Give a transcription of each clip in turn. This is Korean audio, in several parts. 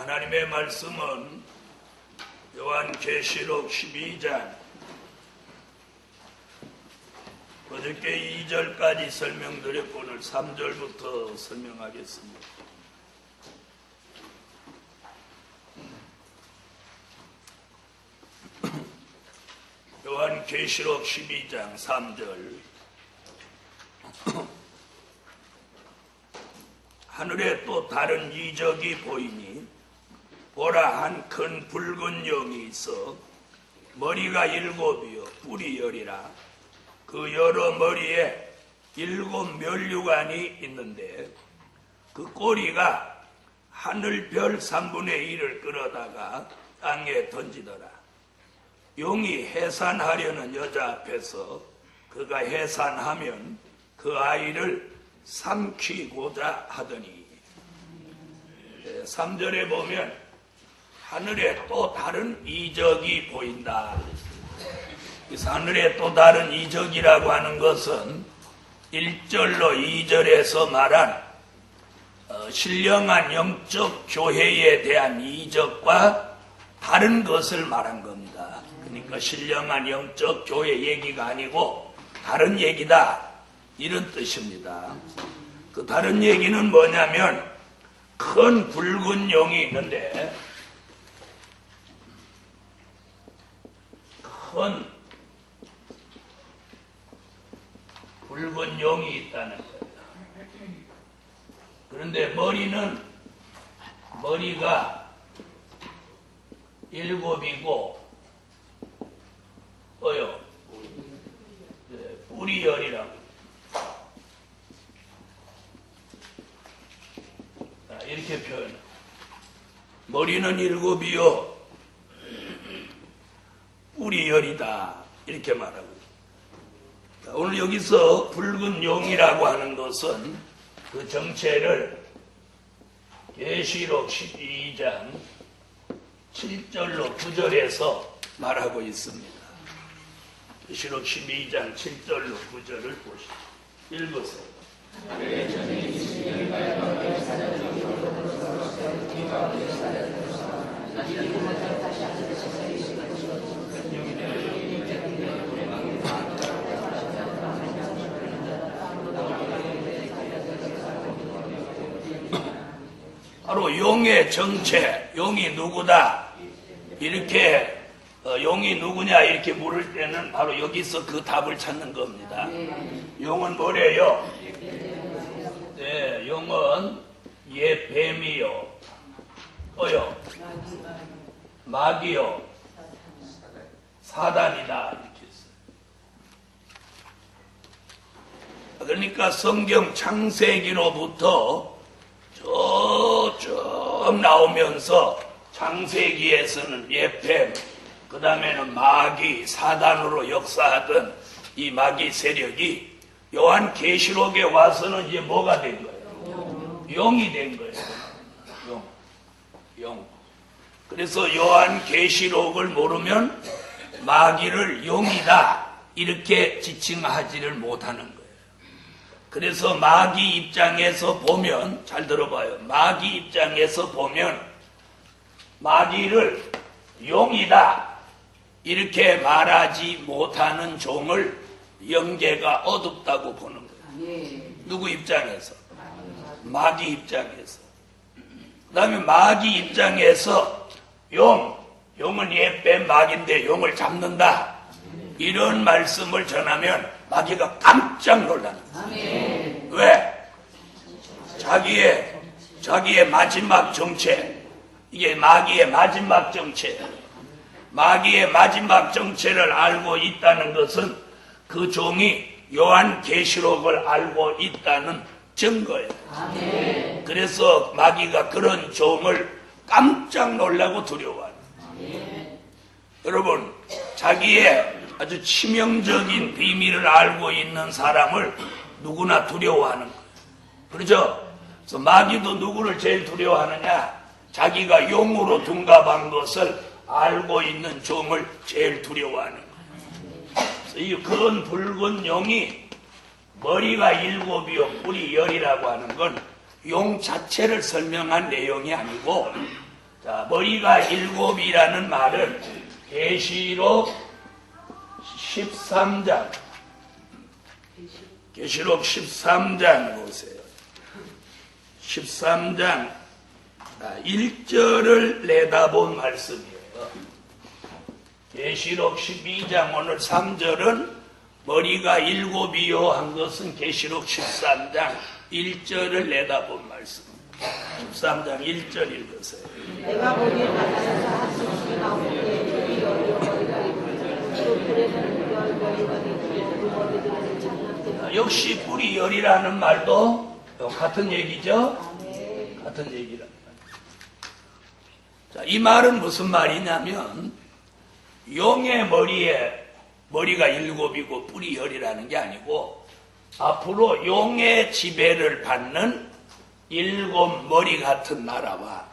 하나님의 말씀은 요한계시록 12장 어저께 2절까지 설명드렸고 오늘 3절부터 설명하겠습니다. 요한계시록 12장 3절. 하늘에 또 다른 이적이 보이니 보라, 한 큰 붉은 용이 있어 머리가 7이요 뿔이 10이라. 그 여러 머리에 7 면류관이 있는데 그 꼬리가 하늘별 3분의 1을 끌어다가 땅에 던지더라. 용이 해산하려는 여자 앞에서 그가 해산하면 그 아이를 삼키고자 하더니, 3절에 보면 하늘에 또 다른 이적이 보인다. 하늘에 또 다른 이적이라고 하는 것은 1절로 2절에서 말한 신령한 영적 교회에 대한 이적과 다른 것을 말한 겁니다. 그러니까 신령한 영적 교회 얘기가 아니고 다른 얘기다, 이런 뜻입니다. 그 다른 얘기는 뭐냐면 큰 붉은 용이 있는데 큰 붉은 용이 있다는 거예요. 그런데 머리가 7이고 뿔이 10이라고. 이렇게 표현해. 머리는 7이요 뿔이 10이다, 이렇게 말하고. 오늘 여기서 붉은 용이라고 하는 것은 그 정체를 계시록 12장 7절로 9절에서 말하고 있습니다. 계시록 12장 7절로 9절을 읽으세요. 바로 용의 정체, 용이 누구다, 이렇게 용이 누구냐 이렇게 물을 때는 바로 여기서 그 답을 찾는 겁니다. 용은 뭐래요? 네, 용은 옛 뱀이요, 마귀요, 사단이다, 이렇게 했어요. 그러니까 성경 창세기로부터 쭉 나오면서 창세기에서는 옛뱀, 그 다음에는 마귀, 사단으로 역사하던 이 마귀 세력이 요한계시록에 와서는 이제 뭐가 된 거예요? 용이 된 거예요. 용. 그래서 요한계시록을 모르면 마귀를 용이다, 이렇게 지칭하지를 못하는 거예요. 그래서 마귀 입장에서 보면, 잘 들어봐요. 마귀 입장에서 보면 마귀를 용이다 이렇게 말하지 못하는 종을 영계가 어둡다고 보는 거예요. 누구 입장에서? 마귀 입장에서. 그 다음에 마귀 입장에서 용은 옛뱀 마귀인데 용을 잡는다, 이런 말씀을 전하면 마귀가 깜짝 놀라는 거예요. 왜? 자기의 마지막 정체, 이게 마귀의 마지막 정체, 마귀의 마지막 정체를 알고 있다는 것은 그 종이 요한계시록을 알고 있다는 증거예요. 그래서 마귀가 그런 종을 깜짝 놀라고 두려워해요. 여러분, 자기의 아주 치명적인 비밀을 알고 있는 사람을 누구나 두려워하는 거예요. 그렇죠? 그래서 마귀도 누구를 제일 두려워하느냐? 자기가 용으로 둔갑한 것을 알고 있는 종을 제일 두려워하는 거예요. 그래서 이 큰 붉은 용이 머리가 7이요 뿔이 10이라고 하는 건 용 자체를 설명한 내용이 아니고 자, 머리가 일곱이라는 말은 계시록 13장, 계시록 13장 보세요. 13장 1절을 내다본 말씀이에요. 계시록 12장 오늘 3절은 머리가 일곱이요 한 것은 계시록 13장 1절을 내다본 말씀. 13장 1절 읽으세요. 내가 보기에 바다에서 하수물이 나오는데 물이 열려 머리가 있고 또 불에서는 머리가 되고 그 머리들은 장난들. 역시 뿌리 열이라는 말도 같은 얘기죠? 같은 얘기라. 자, 이 말은 무슨 말이냐면 용의 머리가 일곱이고 뿌리 열이라는 게 아니고 앞으로 용의 지배를 받는 일곱 머리 같은 나라와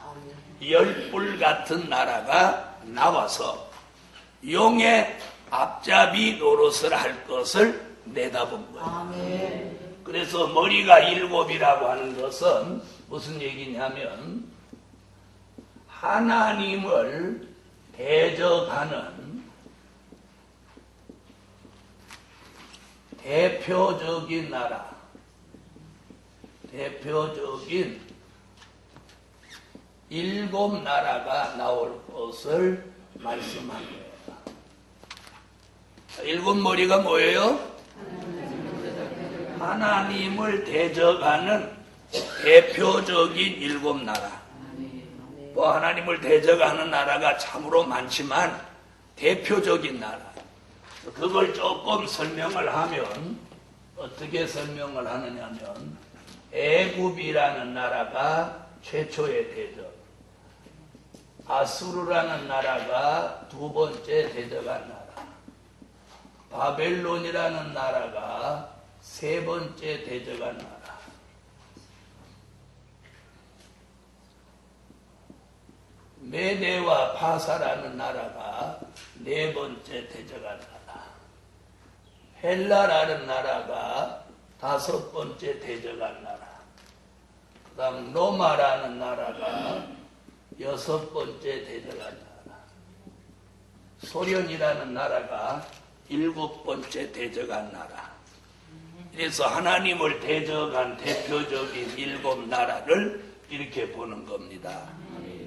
열 뿔 같은 나라가 나와서 용의 앞잡이 노릇을 할 것을 내다본 거예요. 그래서 머리가 일곱이라고 하는 것은 무슨 얘기냐면 하나님을 대적하는 대표적인 나라, 대표적인 일곱 나라가 나올 것을 말씀한 거예요. 일곱 머리가 뭐예요? 하나님을 대적하는 대표적인 일곱 나라. 뭐 하나님을 대적하는 나라가 참으로 많지만 대표적인 나라. 그걸 조금 설명을 하면 어떻게 설명을 하느냐면 애굽이라는 나라가 최초의 대적, 아수르라는 나라가 두 번째 대적한 나라, 바벨론이라는 나라가 세 번째 대적한 나라, 메대와 파사라는 나라가 네 번째 대적한 나라, 헬라라는 나라가 다섯 번째 대적한 나라, 그 다음 로마라는 나라가 여섯 번째 대적한 나라, 소련이라는 나라가 일곱 번째 대적한 나라. 그래서 하나님을 대적한 대표적인 일곱 나라를 이렇게 보는 겁니다.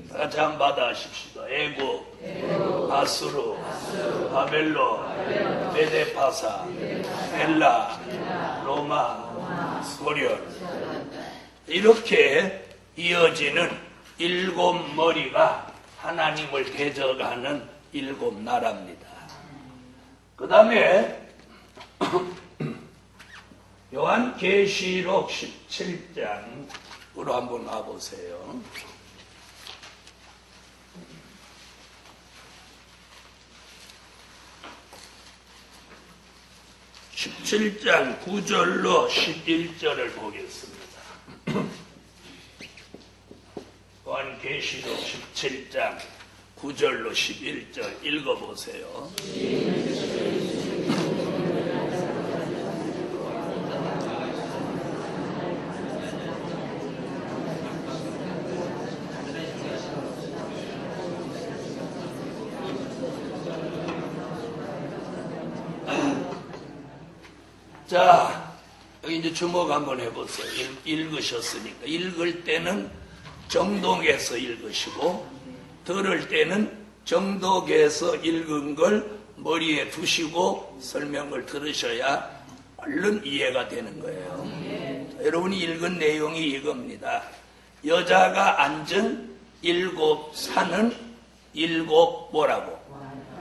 다 같이 한번 받아하십시다. 애굽, 아수르, 바벨론, 메데파사, 헬라, 로마, 소련. 이렇게 이어지는 일곱 머리가 하나님을 대적하는 일곱 나라입니다. 그 다음에 요한계시록 17장으로 한번 와보세요. 17장 9절로 11절을 보겠습니다. 요한계시록 17장 9절로 11절 읽어보세요. 자, 여기 이제 주목 한번 해보세요. 읽으셨으니까. 읽을 때는 정독해서 읽으시고, 들을 때는 정독해서 읽은 걸 머리에 두시고 설명을 들으셔야 얼른 이해가 되는 거예요. 자, 여러분이 읽은 내용이 이겁니다. 여자가 앉은 일곱 산은 일곱 뭐라고?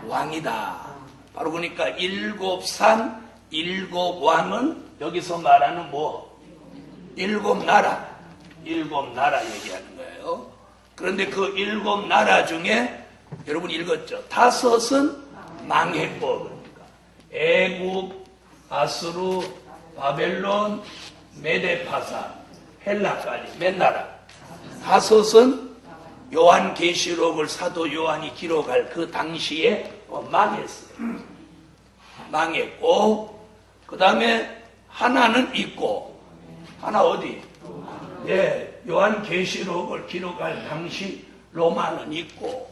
왕이다. 바로 그러니까 일곱 산, 일곱 왕은 여기서 말하는 뭐? 일곱 나라. 일곱 나라 얘기하는 거예요. 그런데 그 일곱 나라 중에 여러분 읽었죠? 다섯은 망했고, 그러니까 애굽, 아수르, 바벨론, 메데파사, 헬라까지 몇 나라? 다섯은 요한계시록을 사도 요한이 기록할 그 당시에 망했어요. 망했고, 그 다음에 하나는 있고, 하나 어디? 예, 요한계시록을 기록할 당시 로마는 있고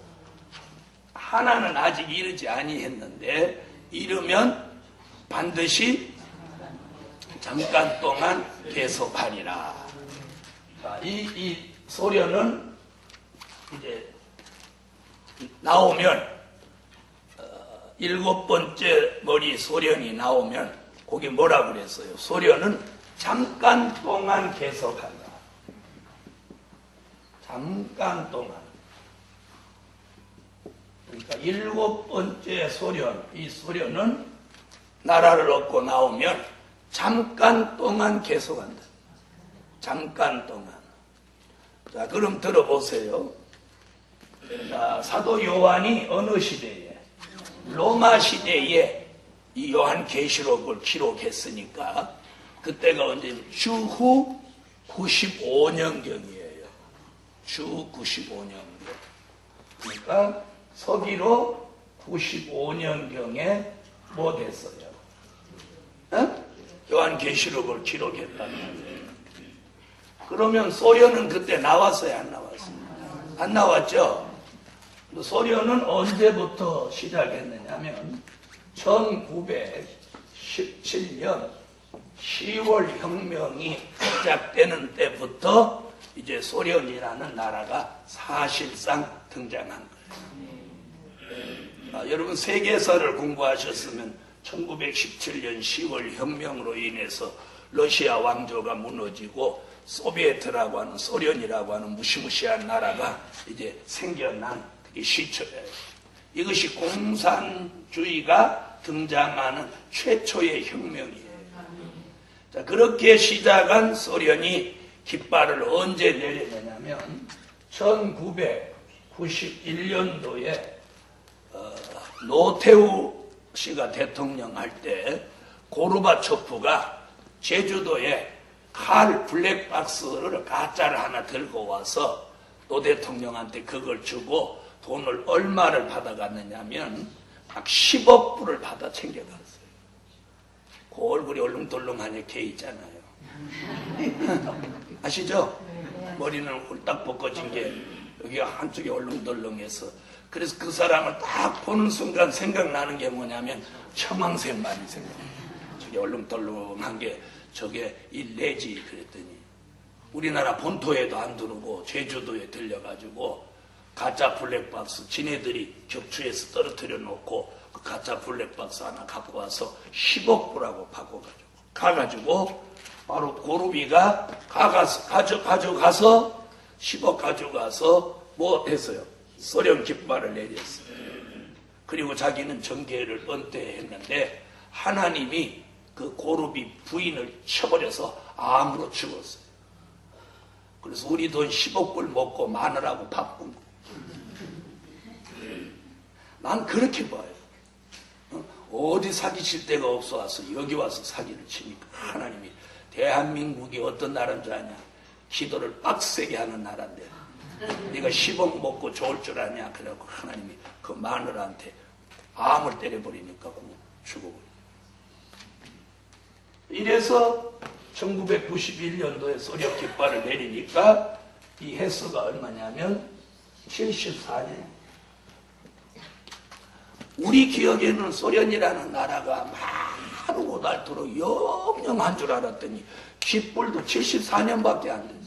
하나는 아직 이르지 아니했는데 이르면 반드시 잠깐 동안 계속하리라. 자, 이 소련은 이제 나오면 일곱 번째 머리 소련이 나오면 거기 뭐라 그랬어요? 소련은 잠깐 동안 계속한다. 잠깐 동안. 그러니까 일곱 번째 소련, 이 소련은 나라를 얻고 나오면 잠깐 동안 계속한다. 잠깐 동안. 자, 그럼 들어보세요. 자, 사도 요한이 어느 시대에? 로마 시대에 이 요한계시록을 기록했으니까 그때가 언제? 주후 95년경이에요. 주 95년경. 그러니까 서기로 95년경에 뭐 됐어요? 요한계시록을 기록했다는 거예요. 그러면 소련은 그때 나왔어요? 안 나왔어요? 안 나왔죠? 소련은 언제부터 시작했느냐면 1917년 10월 혁명이 시작되는 때부터 이제 소련이라는 나라가 사실상 등장한 거예요. 여러분 세계사를 공부하셨으면 1917년 10월 혁명으로 인해서 러시아 왕조가 무너지고 소비에트라고 하는 소련이라고 하는 무시무시한 나라가 이제 생겨난 그게 시초예요. 이것이 공산주의가 등장하는 최초의 혁명이에요. 자, 그렇게 시작한 소련이 깃발을 언제 내렸느냐면 1991년도에 노태우 씨가 대통령 할 때 고르바초프가 제주도에 칼 블랙박스를 가짜를 하나 들고 와서 노 대통령한테 그걸 주고 돈을 얼마를 받아갔느냐면 막 10억 불을 받아 챙겨갔어요. 그 얼굴이 얼렁덜렁하니 걔 있잖아요. 아시죠? 머리는 홀딱 벗겨진 게 여기가 한쪽이 얼렁덜렁해서 그래서 그 사람을 딱 보는 순간 생각나는 게 뭐냐면 청황색만이 생각나요. 저게 얼렁덜렁한 게 저게 일레지 그랬더니 우리나라 본토에도 안 들어오고 제주도에 들려가지고 가짜 블랙박스 지네들이 격추해서 떨어뜨려 놓고 그 가짜 블랙박스 하나 갖고 와서 10억 불하고 가가지고 바로 고르비가 가져가서 10억 가져가서 뭐 했어요? 소련 깃발을 내렸어요. 그리고 자기는 정계를 은퇴했는데 하나님이 그 고르비 부인을 쳐버려서 암으로 죽었어요. 그래서 우리 돈 10억 불 먹고 마늘하고 밥 굶고. 난 그렇게 봐요. 어디 사기칠 데가 없어 와서 여기 와서 사기를 치니까 하나님이 대한민국이 어떤 나라인 줄 아냐? 기도를 빡세게 하는 나라인데 네가 10억 먹고 좋을 줄 아냐? 그래갖고 하나님이 그 마늘한테 암을 때려버리니까 죽어버려. 이래서 1991년도에 소련 깃발을 내리니까 이 횟수가 얼마냐면 74년. 우리 기억에는 소련이라는 나라가 마르고 닳도록 영영한 줄 알았더니 깃불도 74년밖에 안 됐어요.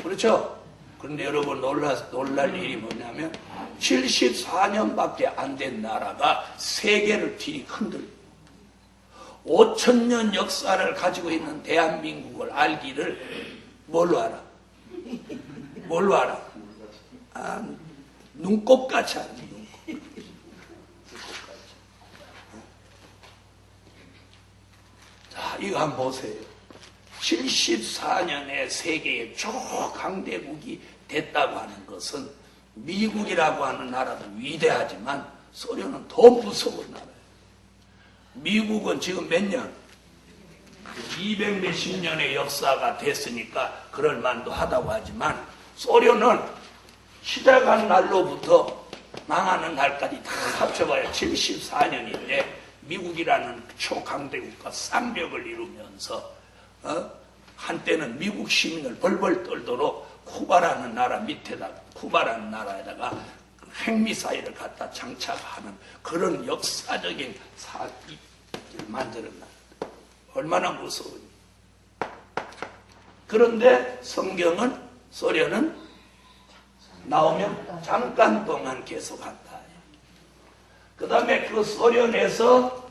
그렇죠? 그런데 여러분 놀랄 일이 뭐냐면 74년밖에 안 된 나라가 세계를 뒤 흔들고 5,000년 역사를 가지고 있는 대한민국을 알기를 뭘로 알아? 뭘로 알아? 눈곱같이 알아. 눈곱. 자, 이거 한번 보세요. 74년에 세계의 초강대국이 됐다고 하는 것은 미국이라고 하는 나라도 위대하지만 소련은 더 무서운 나라예요. 미국은 지금 몇 년? 200 몇십 년의 역사가 됐으니까 그럴 만도 하다고 하지만 소련은 시작한 날로부터 망하는 날까지 다 합쳐봐야 74년인데 미국이라는 초강대국과 쌍벽을 이루면서 한때는 미국 시민을 벌벌 떨도록 쿠바라는 나라 밑에다 쿠바라는 나라에다가 핵미사일을 갖다 장착하는 그런 역사적인 사기를 만들었나. 얼마나 무서우니. 그런데 성경은 소련은 나오면 잠깐 동안 계속한다. 그 다음에 그 소련에서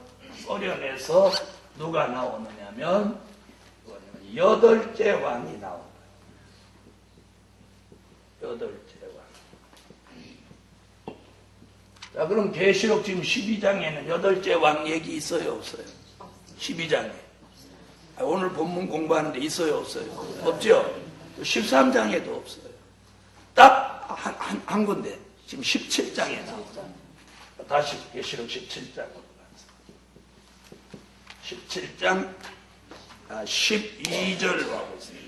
누가 나오느냐면 여덟째 왕이 나온다. 여덟째 왕. 자, 그럼 계시록 지금 12장에는 여덟째 왕 얘기 있어요, 없어요? 12장에. 오늘 본문 공부하는데 있어요, 없어요? 없죠? 13장에도 없어요. 딱 한 군데. 지금 17장에 나온다. 다시 계시록 17장으로 가서 17장 12절 와보세요.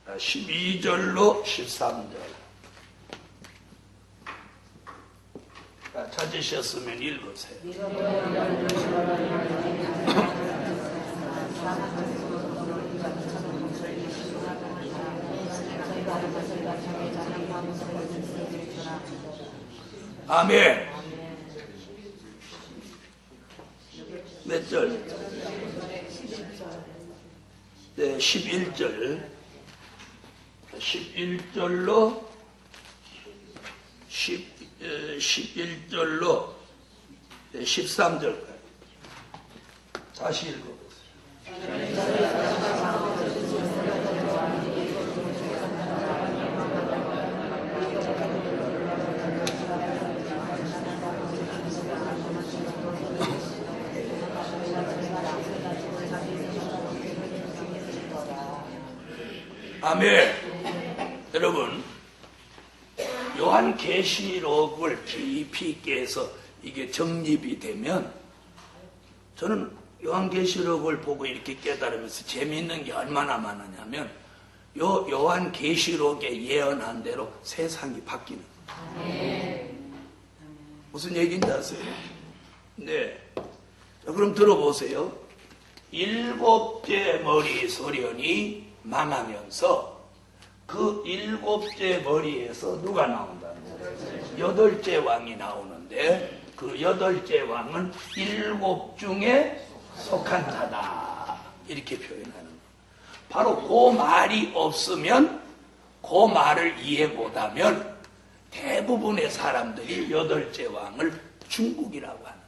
12절로 13절. 찾으셨으면 읽으세요. 아멘. 몇 절? 네, 11절. 11절로 11절로 13절까지. 다시 읽어보세요. 아멘. 여러분, 요한계시록을 깊이 있게 해서 이게 정립이 되면 저는 요한계시록을 보고 이렇게 깨달으면서 재미있는 게 얼마나 많으냐면 요한계시록에 예언한 대로 세상이 바뀌는 거예요. 무슨 얘기인지 아세요? 네. 자, 그럼 들어보세요. 일곱째 머리 소련이 망하면서 그 일곱째 머리에서 누가 나온다는 거예요? 여덟째 왕이 나오는데 그 여덟째 왕은 일곱 중에 속한 자다. 이렇게 표현하는 거예요. 바로 그 말이 없으면 그 말을 이해 못하면 대부분의 사람들이 여덟째 왕을 중국이라고 하는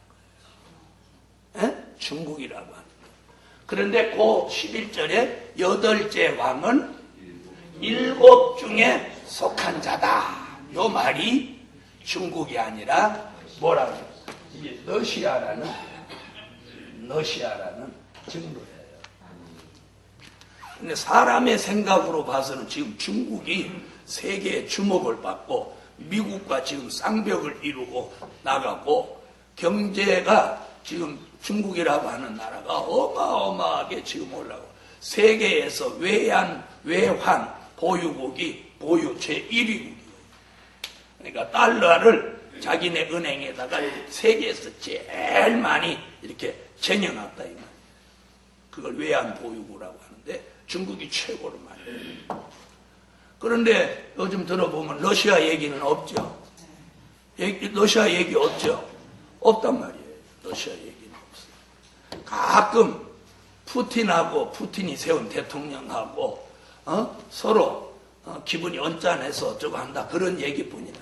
거예요. 에? 중국이라고 하는 거예요. 그런데 그 11절에 여덟째 왕은 일곱 중에 속한 자다. 요 말이 중국이 아니라 뭐라고 해요? 이게 러시아라는 증거예요. 근데 사람의 생각으로 봐서는 지금 중국이 세계의 주목을 받고 미국과 지금 쌍벽을 이루고 나가고 경제가 지금 중국이라고 하는 나라가 어마어마하게 지금 올라가고 세계에서 외환 보유국이 보유 제1위국이에요. 그러니까 달러를 자기네 은행에다가 세계에서 제일 많이 이렇게 쟁여놨다 이 말이에요. 그걸 외환 보유국이라고 하는데 중국이 최고로 많이 해요. 그런데 요즘 들어보면 러시아 얘기는 없죠. 러시아 얘기 없죠. 없단 말이에요. 러시아 얘기는 없어요. 가끔 푸틴이 세운 대통령하고 서로 기분이 언짢아서 어쩌고 한다 그런 얘기뿐이다.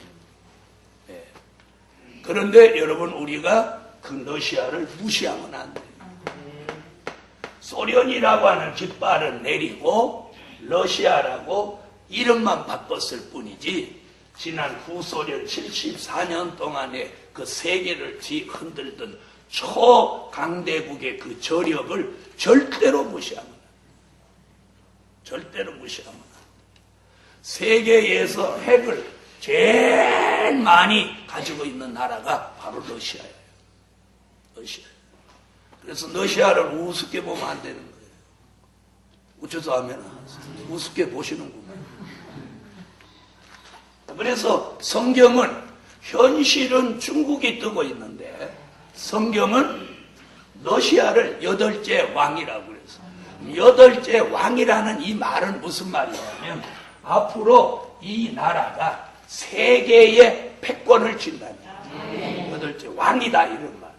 예. 그런데 여러분 우리가 그 러시아를 무시하면 안 돼요. 소련이라고 하는 깃발은 내리고 러시아라고 이름만 바꿨을 뿐이지 지난 구소련 74년 동안에 그 세계를 흔들던 초강대국의 그 저력을 절대로 무시합니다. 절대로 무시합니다. 세계에서 핵을 제일 많이 가지고 있는 나라가 바로 러시아예요. 러시아. 그래서 러시아를 우습게 보면 안 되는 거예요. 웃겨서 하면 우습게 보시는구나. 그래서 성경은 현실은 중국이 뜨고 있는데 성경은 러시아를 여덟째 왕이라고 그래서 여덟째 왕이라는 이 말은 무슨 말이냐면 앞으로 이 나라가 세계의 패권을 쥔다는 거예요. 여덟째 왕이다 이런 말.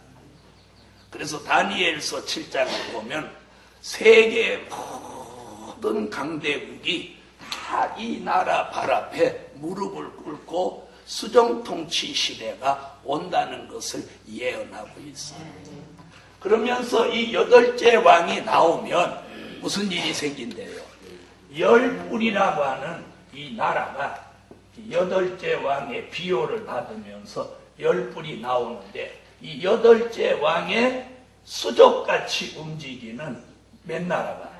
그래서 다니엘서 7장을 보면 세계의 모든 강대국이 다 이 나라 발 앞에 무릎을 꿇고 수정통치 시대가 온다는 것을 예언하고 있어요. 그러면서 이 여덟째 왕이 나오면 무슨 일이 생긴대요? 열불이라고 하는 이 나라가 여덟째 왕의 비호를 받으면서 열불이 나오는데 이 여덟째 왕의 수족같이 움직이는 몇 나라가?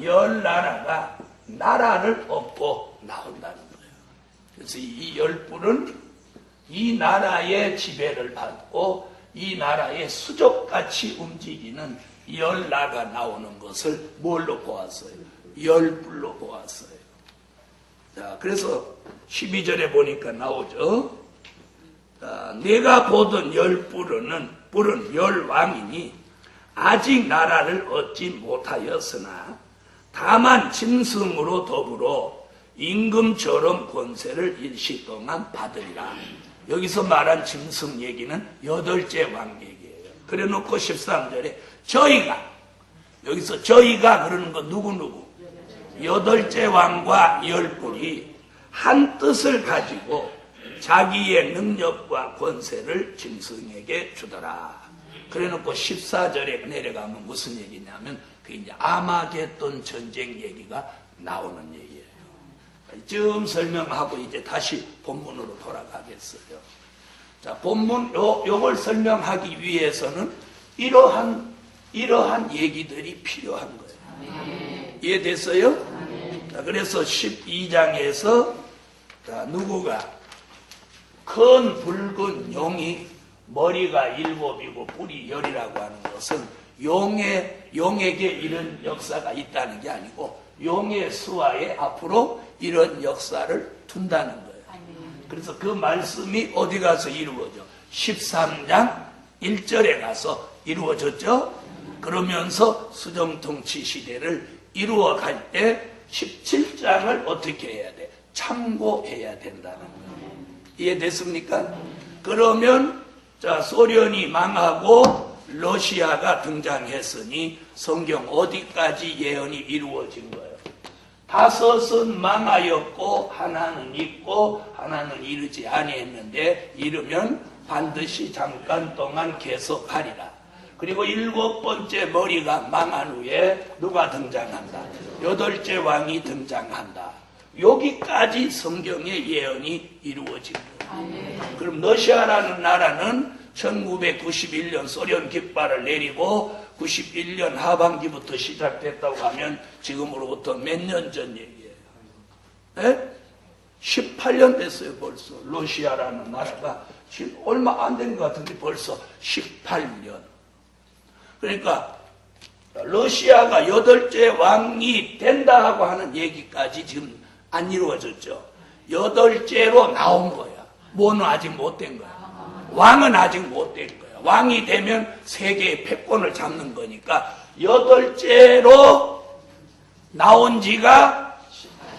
10나라가 나라를 얻고 나온다는 거예요. 그래서 이 열불은 이 나라의 지배를 받고 이 나라의 수족같이 움직이는 10나라가 나오는 것을 뭘로 보았어요? 열불로 보았어요. 자, 그래서 12절에 보니까 나오죠. 자, 내가 보던 뿔은 열왕이니 아직 나라를 얻지 못하였으나 다만 짐승으로 더불어 임금처럼 권세를 일시 동안 받으리라. 여기서 말한 짐승 얘기는 여덟째 왕 얘기예요. 그래 놓고 13절에 저희가, 여기서 저희가 그러는 건 누구? 여덟째 왕과 열뿔이 한 뜻을 가지고 자기의 능력과 권세를 짐승에게 주더라. 그래 놓고 14절에 내려가면 무슨 얘기냐면 그게 이제 아마겟돈 전쟁 얘기가 나오는 얘기예요. 좀 설명하고 이제 다시 본문으로 돌아가겠어요. 자, 본문 요걸 설명하기 위해서는 이러한 얘기들이 필요한 거예요. 이해됐어요? 자, 그래서 12장에서 자, 누구가 큰 붉은 용이 머리가 7이고 뿔이 10이라고 하는 것은 용에게 이런 역사가 있다는 게 아니고 용의 수하에 앞으로 이런 역사를 둔다는 거예요. 그래서 그 말씀이 어디 가서 이루어져? 13장 1절에 가서 이루어졌죠? 그러면서 수정통치 시대를 이루어갈 때 17장을 어떻게 해야 돼? 참고해야 된다는 거예요. 이해됐습니까? 그러면 자, 소련이 망하고 러시아가 등장했으니 성경 어디까지 예언이 이루어진 거예요? 5은 망하였고 하나는 있고 하나는 이르지 아니했는데 이르면 반드시 잠깐 동안 계속하리라. 그리고 7번째 머리가 망한 후에 누가 등장한다? 8째 왕이 등장한다. 여기까지 성경의 예언이 이루어진 거예요. 그럼 러시아라는 나라는 1991년 소련 깃발을 내리고 91년 하반기부터 시작됐다고 하면 지금으로부터 몇 년 전 얘기예요. 네? 18년 됐어요 벌써. 러시아라는 나라가 지금 얼마 안 된 것 같은데 벌써 18년. 그러니까 러시아가 8째 왕이 된다고 하는 얘기까지 지금 안 이루어졌죠. 8째로 나온 거야. 뭐는 아직 못 된 거야. 왕은 아직 못 된 거야. 왕이 되면 세계의 패권을 잡는 거니까 8째로 나온 지가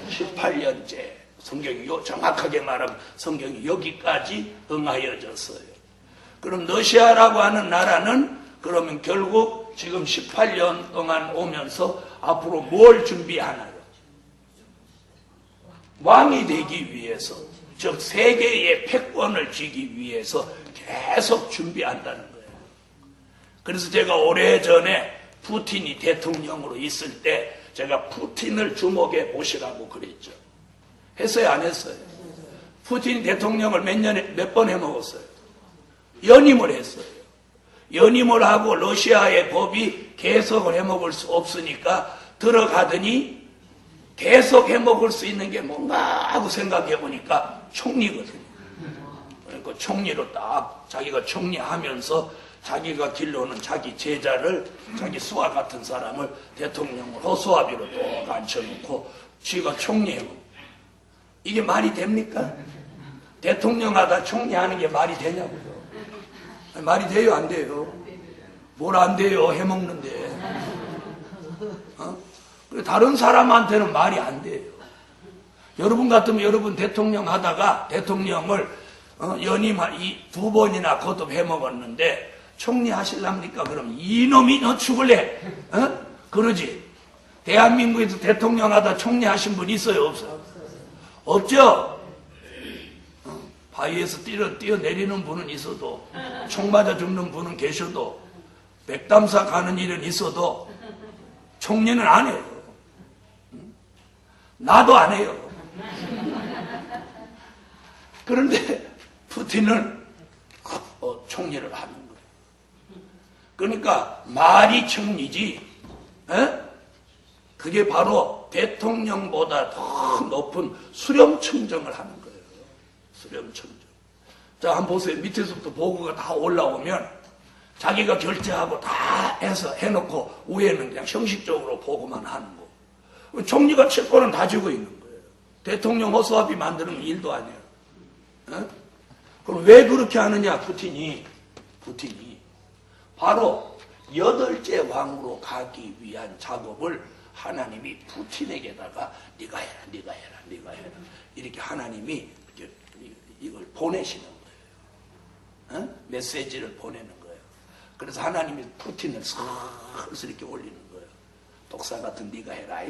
18년째. 성경이 정확하게 말하면 성경이 여기까지 응하여졌어요. 그럼 러시아라고 하는 나라는 그러면 결국 지금 18년 동안 오면서 앞으로 뭘 준비하나요? 왕이 되기 위해서, 즉 세계의 패권을 쥐기 위해서 계속 준비한다는 거예요. 그래서 제가 오래전에 푸틴이 대통령으로 있을 때 제가 푸틴을 주목해 보시라고 그랬죠. 했어요, 안 했어요? 푸틴 대통령을 몇 번 해먹었어요? 연임을 했어요. 연임을 하고 러시아의 법이 계속 해먹을 수 없으니까 들어가더니 계속 해먹을 수 있는 게 뭔가 하고 생각해 보니까 총리거든요. 그러니까 총리로 딱 자기가 총리하면서 자기가 길러오는 자기 제자를, 자기 수하 같은 사람을 대통령을 허수아비로 또 앉혀놓고 지가 총리해요. 이게 말이 됩니까? 대통령 하다 총리하는 게 말이 되냐고요. 말이 돼요, 안 돼요? 뭘 안 돼요, 해먹는데. 다른 사람한테는 말이 안 돼요. 여러분 같으면 여러분 대통령 하다가 대통령을 연임 2번이나 거듭해 먹었는데 총리 하실랍니까? 그럼 이놈이 너 죽을래? 그러지. 대한민국에서 대통령 하다 총리 하신 분 있어요? 없어요? 없죠? 바위에서 뛰어내리는 분은 있어도, 총 맞아 죽는 분은 계셔도, 백담사 가는 일은 있어도 총리는 안 해요. 나도 안 해요. 그런데 푸틴은 총리를 하는 거예요. 그러니까 말이 총리지, 그게 바로 대통령보다 더 높은 수렴청정을 하는 거예요. 수렴청정. 자, 한번 보세요. 밑에서부터 보고가 다 올라오면 자기가 결제하고 다 해서 해놓고 위에는 그냥 형식적으로 보고만 하는 거. 총리가 채권은 다 쥐고 있는 거예요. 대통령 허수아비 만드는 일도 아니에요. 그럼 왜 그렇게 하느냐? 푸틴이 바로 8째 왕으로 가기 위한 작업을 하나님이 푸틴에게다가 네가 해라 이렇게 하나님이 이걸 보내시는 거예요. 메시지를 보내는 거예요. 그래서 하나님이 푸틴을 슬슬 이렇게 올리는 거예요. 독사 같은 네가 해라.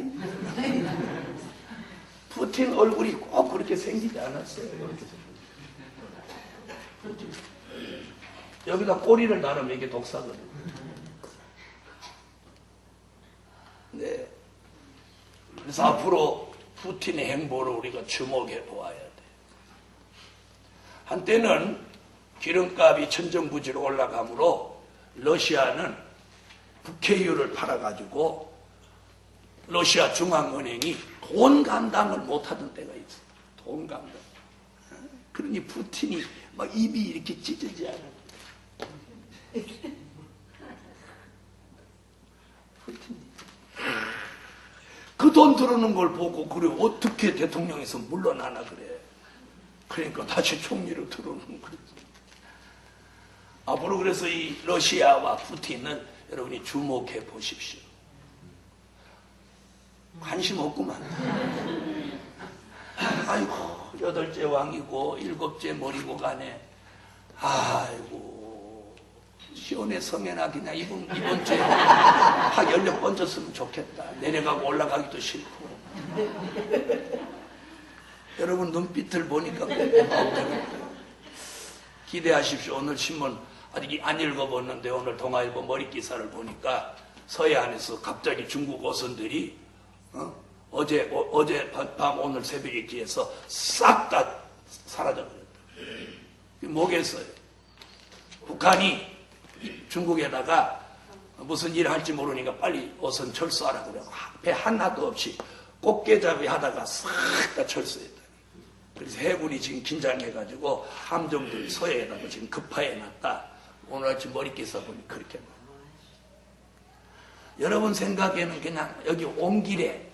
푸틴 얼굴이 꼭 그렇게 생기지 않았어요. 이렇게 여기다 꼬리를 나르면 이게 독사거든요. 네. 그래서 앞으로 푸틴의 행보를 우리가 주목해 보아야 돼. 한때는 기름값이 천정부지로 올라가므로 러시아는 국회유를 팔아가지고 러시아 중앙은행이 돈 감당을 못하던 때가 있어. 돈 감당. 그러니 푸틴이 막 입이 이렇게 찢어지지 않아요. 그 돈 들어오는 걸 보고 그래 어떻게 대통령에서 물러나나 그래. 그러니까 다시 총리로 들어오는 거지. 앞으로 그래서 이 러시아와 푸틴은 여러분이 주목해 보십시오. 관심 없구만. 아이고 8째 왕이고 7째 머리고 가네. 아이고 시온의 성에나 그냥 이번 주에 한 연령 얹었으면 좋겠다. 내려가고 올라가기도 싫고. 여러분 눈빛을 보니까 기대하십시오. 오늘 신문 아직 안 읽어봤는데 오늘 동아일보 머리 기사를 보니까 서해안에서 갑자기 중국 어선들이 어제 밤 오늘 새벽에 기해서 싹 다 사라져버렸다. 뭐겠어요? 북한이 중국에다가 무슨 일을 할지 모르니까 빨리 어선 철수하라 그래. 배 하나도 없이 꽃게잡이 하다가 싹 다 철수했다. 그래서 해군이 지금 긴장해가지고 함정들 서해에다가 지금 급파해놨다. 오늘 아침 머리기사 보니 그렇게. 여러분 생각에는 그냥 여기 온 길에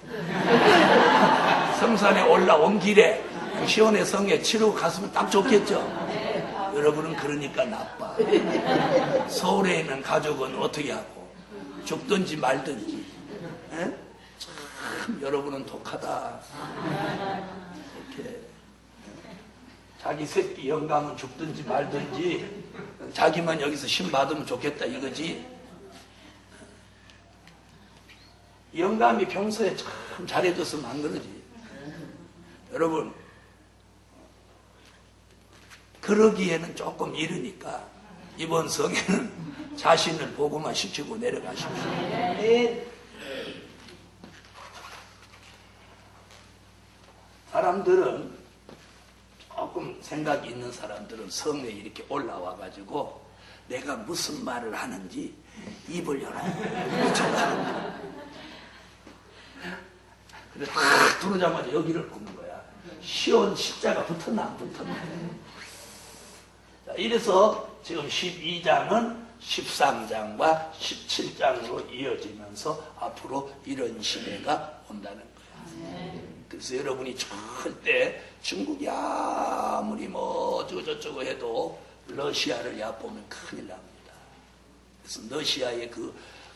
성산에 올라온 길에 시온의 성에 치르고 갔으면 딱 좋겠죠. 여러분은 그러니까 나빠. 서울에 있는 가족은 어떻게 하고 죽든지 말든지. 참 여러분은 독하다. 이렇게 자기 새끼 영감은 죽든지 말든지 자기만 여기서 신 받으면 좋겠다 이거지. 영감이 평소에 참 잘해줬으면 안 그러지. 여러분 그러기에는 조금 이르니까 이번 성에는 자신을 보고만 시키고 내려가십시오. 사람들은 조금 생각이 있는 사람들은 성에 이렇게 올라와 가지고 내가 무슨 말을 하는지 입을 열어요. 그래서 딱 들어오자마자 여기를 보는 거야. 시온 십자가 붙었나 안 붙었나. 자, 이래서 지금 12장은 13장과 17장으로 이어지면서 앞으로 이런 시대가 온다는 거야. 그래서 여러분이 절대 중국이 아무리 뭐 어쩌고저쩌고 해도 러시아를 얕보면 큰일 납니다. 그래서 러시아의 그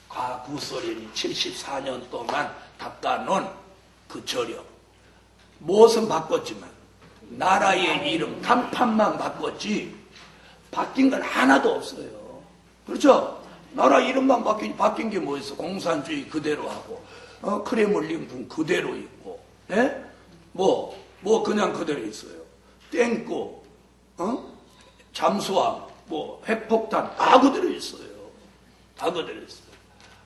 구소련이 74년 동안 닦아놓은 그 저력. 무엇은 바꿨지만 나라의 이름 간판만 바꿨지 바뀐 건 하나도 없어요. 그렇죠? 나라 이름만 바뀐 게 뭐 있어? 공산주의 그대로 하고 크레물린 그대로 있고, 예? 뭐 그냥 그대로 있어요. 땡고, 잠수함, 핵폭탄 다 그대로 있어요. 다 그대로 있어요.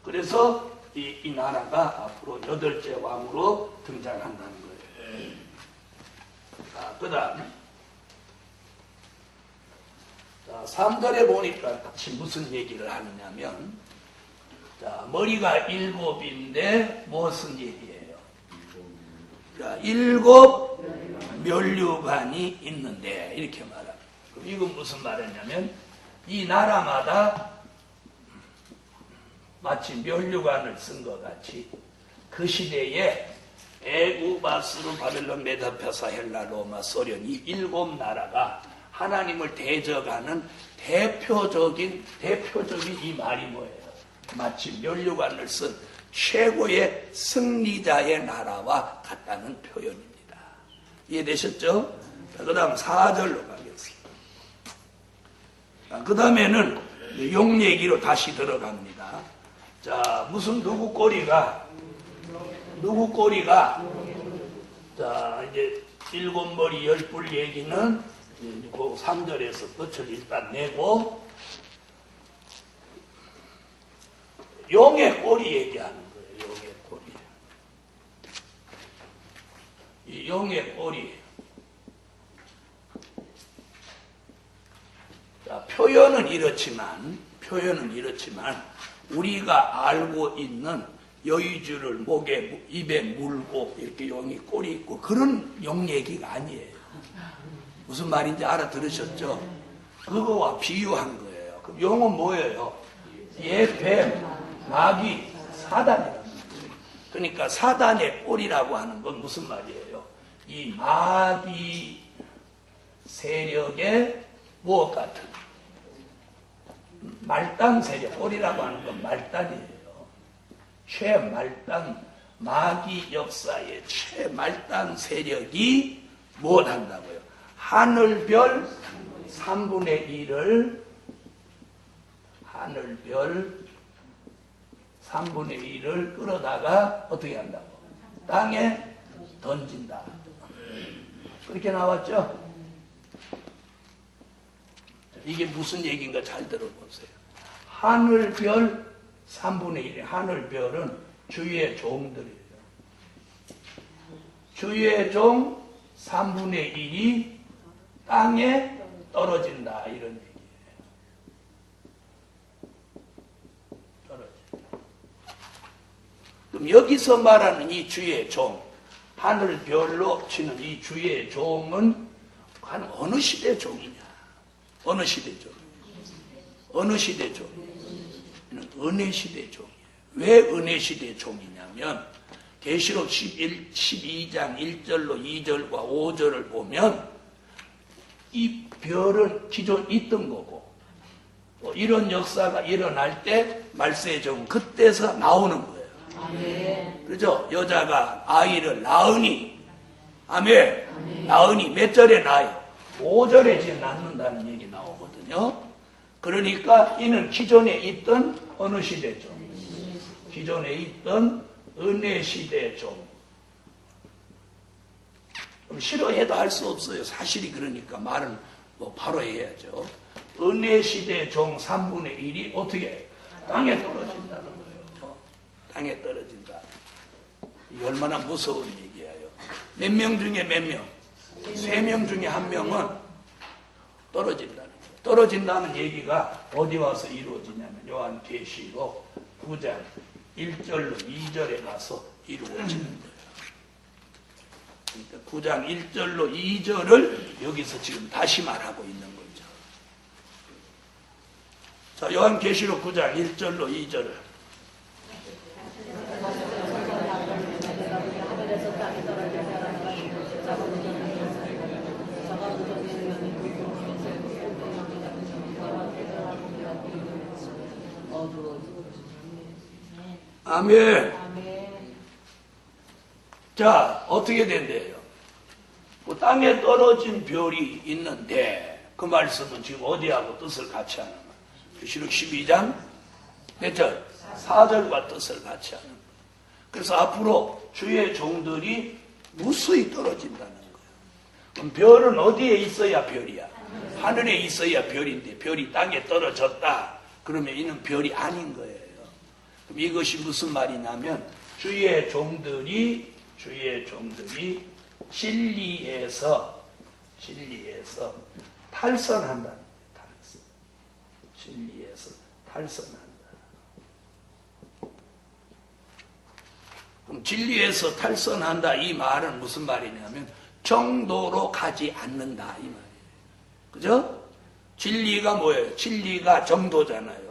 그래서 이 나라가 앞으로 8째 왕으로 등장한다는 거예요. 자, 그 다음 3절에 보니까 같이 무슨 얘기를 하느냐면, 자, 머리가 7인데 무슨 얘기예요? 자, 7 면류관이 있는데 이렇게 말합니다. 이건 무슨 말이냐면 이 나라마다 마치 면류관을 쓴 것 같이 그 시대에 애굽, 아수르, 바벨론, 메도, 페르시아, 헬라, 로마, 소련 이 7 나라가 하나님을 대적하는 대표적인 이 말이 뭐예요? 마치 면류관을 쓴 최고의 승리자의 나라와 같다는 표현입니다. 이해되셨죠? 그 다음 4절로 가겠습니다. 그 다음에는 용 얘기로 다시 들어갑니다. 자, 무슨 누구 꼬리가 자, 이제 7머리 10뿔 얘기는 그 3절에서 끝을 일단 내고 용의 꼬리 얘기하는 거예요. 용의 꼬리. 이 용의 꼬리. 자, 표현은 이렇지만 우리가 알고 있는 여의주를 목에 입에 물고 이렇게 용이 꼬리 있고 그런 용 얘기가 아니에요. 무슨 말인지 알아들으셨죠? 그거와 비유한 거예요. 그럼 용은 뭐예요? 뱀, 마귀, 사단이라는 거죠. 그러니까 사단의 꼬리라고 하는 건 무슨 말이에요? 이 마귀 세력의 무엇 같은 말단 세력, 꼬리라고 하는 건 말단이에요. 최말단, 마귀 역사의 최말단 세력이 무엇 한다고요? 하늘별 3분의 1을 끌어다가 어떻게 한다고? 땅에 던진다. 그렇게 나왔죠? 이게 무슨 얘기인가 잘 들어보세요. 하늘별 3분의 1. 하늘별은 주의 종들이에요. 주의 종 3분의 1이 땅에 떨어진다. 이런 얘기예요. 떨어진다. 그럼 여기서 말하는 이 주의 종, 하늘별로 치는 이 주의 종은 어느 시대 종이냐? 어느 시대 종? 어느 시대 종? 은혜 시대 종이에요. 왜 은혜 시대 종이냐면 계시록 12장 1절로 2절과 5절을 보면 이 별은 기존 있던 거고 이런 역사가 일어날 때 말세의 종 그때서 나오는 거예요. 아멘. 그렇죠? 여자가 아이를 낳으니 아멘. 낳으니 몇 절에 낳아요? 5절에 지금 낳는다는 얘기 나오거든요. 그러니까 이는 기존에 있던 어느 시대죠? 기존에 있던 은혜 시대죠. 싫어해도 할 수 없어요. 사실이 그러니까 말은 바로 해야죠. 은혜 시대 종 3분의 1이 어떻게 땅에 떨어진다는 거예요. 땅에 떨어진다. 이게 얼마나 무서운 얘기예요. 몇 명 중에 몇 명? 3명 중에 1명은 떨어진다는 거예요. 떨어진다는 얘기가 어디 와서 이루어지냐면 요한계시록 9장 1절로 2절에 가서 이루어지는 거예요. 그러니까 9장 1절로 2절을 여기서 지금 다시 말하고 있는 거죠. 자, 요한계시록 9장 1절로 2절을 아멘. 아멘. 자, 어떻게 된대요? 그 땅에 떨어진 별이 있는데 그 말씀은 지금 어디하고 뜻을 같이 하는 거예요? 계시록 12장 몇 절? 4절과 뜻을 같이 하는 거예요. 그래서 앞으로 주의 종들이 무수히 떨어진다는 거예요. 그럼 별은 어디에 있어야 별이야? 하늘에 있어야 별인데 별이 땅에 떨어졌다. 그러면 이는 별이 아닌 거예요. 그럼 이것이 무슨 말이냐면 주의 종들이 진리에서 탈선한다. 진리에서 탈선한다. 그럼 진리에서 탈선한다 이 말은 무슨 말이냐면 정도로 가지 않는다 이 말이에요. 그죠? 진리가 뭐예요? 진리가 정도잖아요.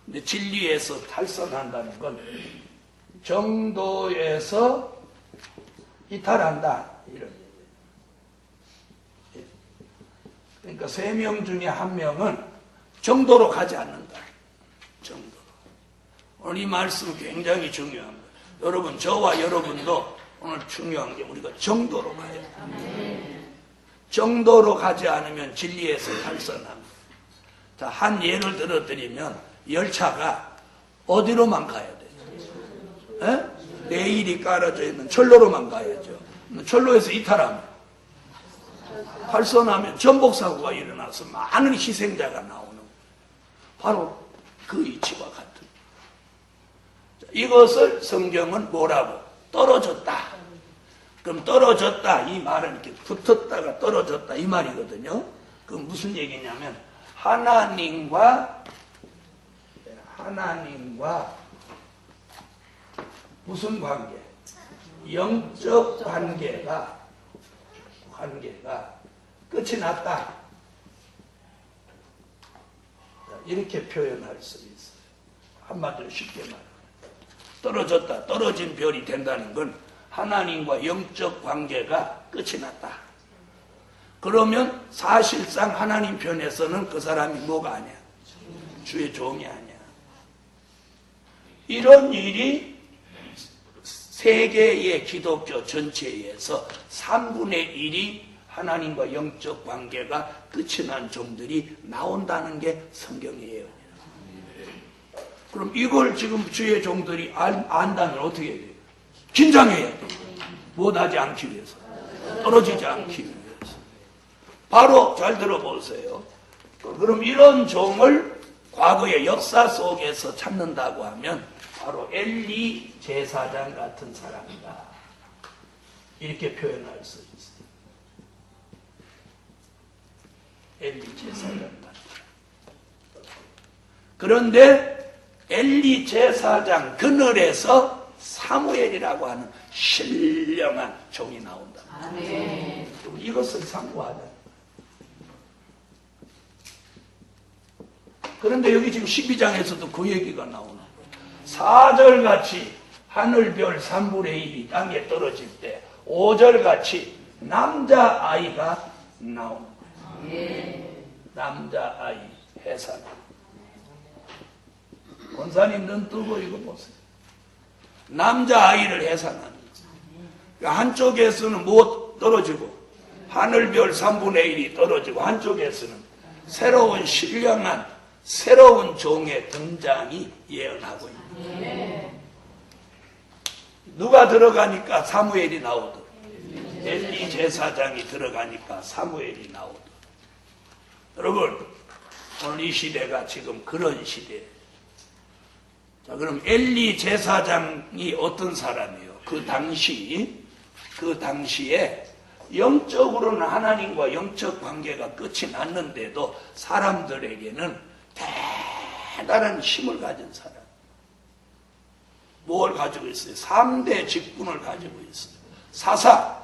근데 진리에서 탈선한다는 건 정도에서 이탈한다 이런 얘기예요. 그러니까 3명 중에 1명은 정도로 가지 않는다. 정도로. 오늘 이 말씀 굉장히 중요한 거예요. 여러분, 저와 여러분도 오늘 중요한 게 우리가 정도로 가야 돼요. 정도로 가지 않으면 진리에서 탈선합니다. 자, 한 예를 들어드리면 열차가 어디로만 가야 돼요? 레일이 깔아져 있는 철로로만 가야죠. 철로에서 이탈하면 탈선하면 전복사고가 일어나서 많은 희생자가 나오는 거예요. 바로 그 이치와 같은. 이것을 성경은 뭐라고? 떨어졌다. 그럼 떨어졌다 이 말은 이렇게 붙었다가 떨어졌다 이 말이거든요. 그럼 무슨 얘기냐면 하나님과 무슨 관계? 영적 관계가 끝이 났다. 이렇게 표현할 수 있어요. 한마디로 쉽게 말하면 떨어졌다. 떨어진 별이 된다는 건 하나님과 영적 관계가 끝이 났다. 그러면 사실상 하나님 편에서는 그 사람이 뭐가 아니야? 주의 종이 아니야. 이런 일이 세계의 기독교 전체에서 3분의 1이 하나님과 영적 관계가 끝이 난 종들이 나온다는 게 성경이에요. 그럼 이걸 지금 주의 종들이 안다면 어떻게 해야 돼요? 긴장해야 돼요. 못하지 않기 위해서. 떨어지지 않기 위해서. 바로 잘 들어보세요. 그럼 이런 종을 과거의 역사 속에서 찾는다고 하면 바로 엘리 제사장 같은 사람이다. 이렇게 표현할 수 있어요. 엘리 제사장 같은. 그런데 엘리 제사장 그늘에서 사무엘이라고 하는 신령한 종이 나온다. 아멘. 이것을 상고하자. 그런데 여기 지금 12장에서도 그 얘기가 나오는 거예요. 4절같이 하늘별 3분의 1이 땅에 떨어질 때 5절같이 남자아이가 나오는 거예요. 남자아이 해산. 권사님 눈 뜨고 이거 보세요. 남자아이를 해산하는 거예요. 한쪽에서는 뭐 떨어지고 하늘별 3분의 1이 떨어지고 한쪽에서는 새로운 신령한 새로운 종의 등장이 예언하고 있습니다. 누가 들어가니까 사무엘이 나오더라. 엘리 제사장이 들어가니까 사무엘이 나오더라. 여러분, 오늘 이 시대가 지금 그런 시대예요. 자, 그럼 엘리 제사장이 어떤 사람이에요? 그 당시에 영적으로는 하나님과 영적 관계가 끝이 났는데도 사람들에게는 대단한 힘을 가진 사람. 뭘 가지고 있어요? 3대 직분을 가지고 있어요. 사사,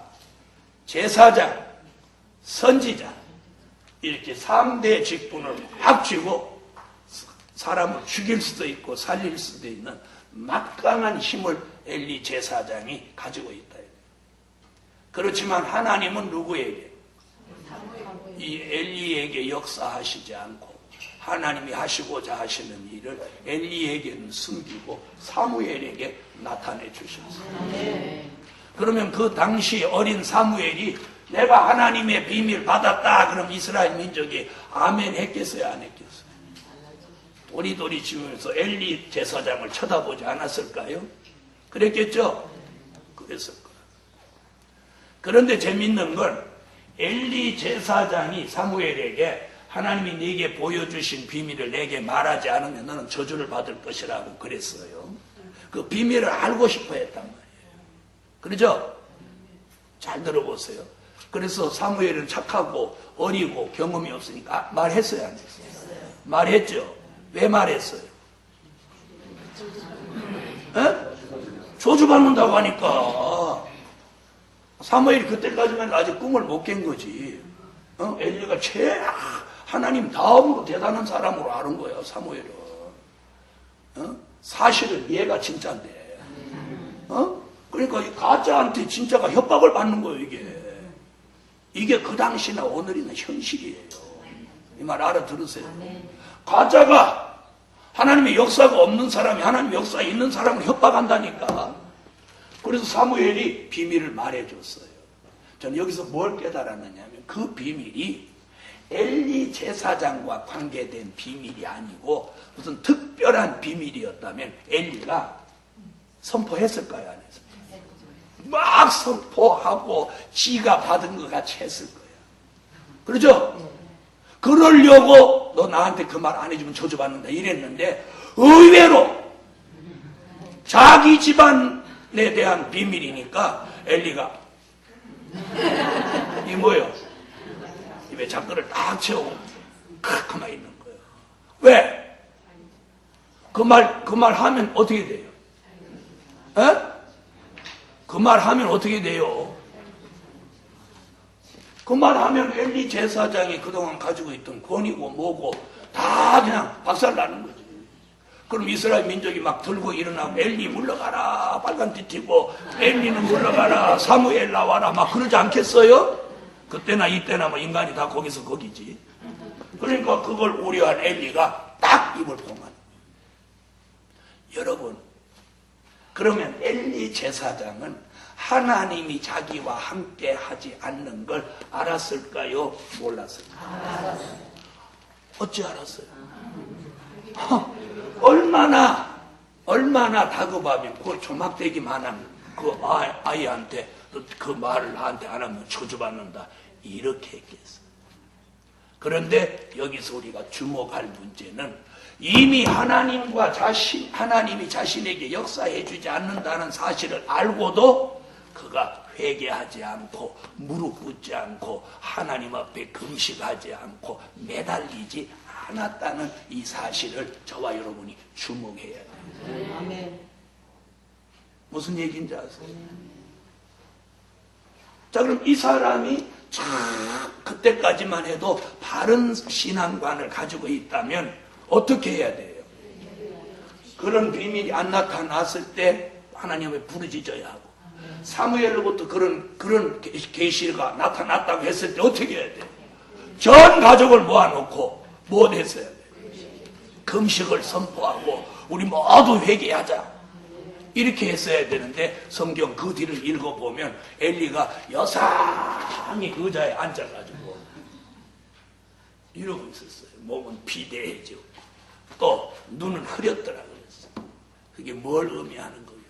제사장, 선지자. 이렇게 3대 직분을 확 쥐고 사람을 죽일 수도 있고 살릴 수도 있는 막강한 힘을 엘리 제사장이 가지고 있다. 그렇지만 하나님은 누구에게? 이 엘리에게 역사하시지 않고 하나님이 하시고자 하시는 일을 엘리에게는 숨기고 사무엘에게 나타내 주셨어요. 그러면 그 당시 어린 사무엘이 내가 하나님의 비밀 받았다 그럼 이스라엘 민족이 아멘 했겠어요, 안 했겠어요? 도리도리 지면서 엘리 제사장을 쳐다보지 않았을까요? 그랬겠죠? 그랬을 거예요. 그런데 재밌는 건 엘리 제사장이 사무엘에게 하나님이 네게 보여주신 비밀을 내게 말하지 않으면 너는 저주를 받을 것이라고 그랬어요. 그 비밀을 알고 싶어 했단 말이에요. 그렇죠? 잘 들어보세요. 그래서 사무엘은 착하고 어리고 경험이 없으니까 말했어요, 안 했어요? 말했죠. 왜 말했어요? 저주받는다고 하니까. 사무엘이 그때까지만 아직 꿈을 못 깬 거지. 엘리가 하나님 다음으로 대단한 사람으로 아는 거야, 사무엘은. 사실은 얘가 진짜인데. 그러니까 이 가짜한테 진짜가 협박을 받는 거예요, 이게. 이게 그 당시나 오늘이나 현실이에요. 이 말 알아들으세요. 가짜가 하나님의 역사가 없는 사람이 하나님의 역사에 있는 사람을 협박한다니까. 그래서 사무엘이 비밀을 말해줬어요. 저는 여기서 뭘 깨달았느냐면 그 비밀이 엘리 제사장과 관계된 비밀이 아니고 무슨 특별한 비밀이었다면 엘리가 선포했을까요? 안 했을까요? 막 선포하고 지가 받은 것 같이 했을 거예요. 그렇죠? 그러려고 너 나한테 그 말 안 해주면 저주받는다 이랬는데 의외로 자기 집안에 대한 비밀이니까 엘리가 이 뭐예요? 입에 잡글을 딱 채우고 가만히 있는 거예요. 왜? 그 말 하면 어떻게 돼요? 그 말 하면 어떻게 돼요? 그 말 하면 엘리 제사장이 그동안 가지고 있던 권위고 뭐고 다 그냥 박살나는 거지. 그럼 이스라엘 민족이 막 들고 일어나고 엘리 물러가라 빨간 띠 튀고 엘리는 물러가라 사무엘 나와라 막 그러지 않겠어요? 그때나 이때나 뭐 인간이 다 거기서 거기지. 그러니까 그걸 우려한 엘리가 딱 입을 봉한. 여러분, 그러면 엘리 제사장은 하나님이 자기와 함께 하지 않는 걸 알았을까요? 몰랐을까요? 알았어요. 어찌 알았어요? 얼마나 다급하면 그걸 조막대기만 하면 그 아이한테 그 말을 나한테 안 하면 저주받는다 이렇게 했겠어. 그런데 여기서 우리가 주목할 문제는 이미 하나님이 자신에게 역사해 주지 않는다는 사실을 알고도 그가 회개하지 않고 무릎 꿇지 않고 하나님 앞에 금식하지 않고 매달리지 않았다는 이 사실을 저와 여러분이 주목해야 돼요. 아멘. 무슨 얘기인지 아세요? 자, 그럼 이 사람이 참 그때까지만 해도 바른 신앙관을 가지고 있다면 어떻게 해야 돼요? 그런 비밀이 안 나타났을 때 하나님 앞에 부르짖어야 하고 사무엘로부터 그런 계시가 나타났다고 했을 때 어떻게 해야 돼요? 전 가족을 모아놓고 뭐 했어야 돼요? 금식을 선포하고 우리 모두 회개하자 이렇게 했어야 되는데 성경 그 뒤를 읽어보면 엘리가 여상히 의자에 앉아가지고 이러고 있었어요. 몸은 비대해지고 또 눈은 흐렸더라 그랬어요. 그게 뭘 의미하는 거겠어요?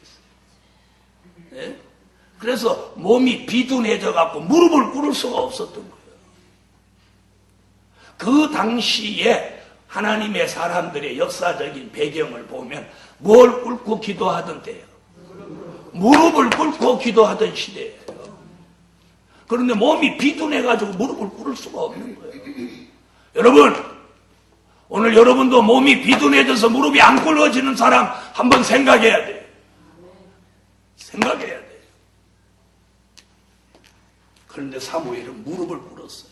네? 그래서 몸이 비둔해져 갖고 무릎을 꿇을 수가 없었던 거예요. 그 당시에 하나님의 사람들의 역사적인 배경을 보면 뭘 꿇고 기도하던 때예요. 무릎을 꿇고 기도하던 시대예요. 그런데 몸이 비둔해가지고 무릎을 꿇을 수가 없는 거예요. 여러분, 오늘 여러분도 몸이 비둔해져서 무릎이 안 꿇어지는 사람 한번 생각해야 돼요. 생각해야 돼요. 그런데 사무엘은 무릎을 꿇었어요.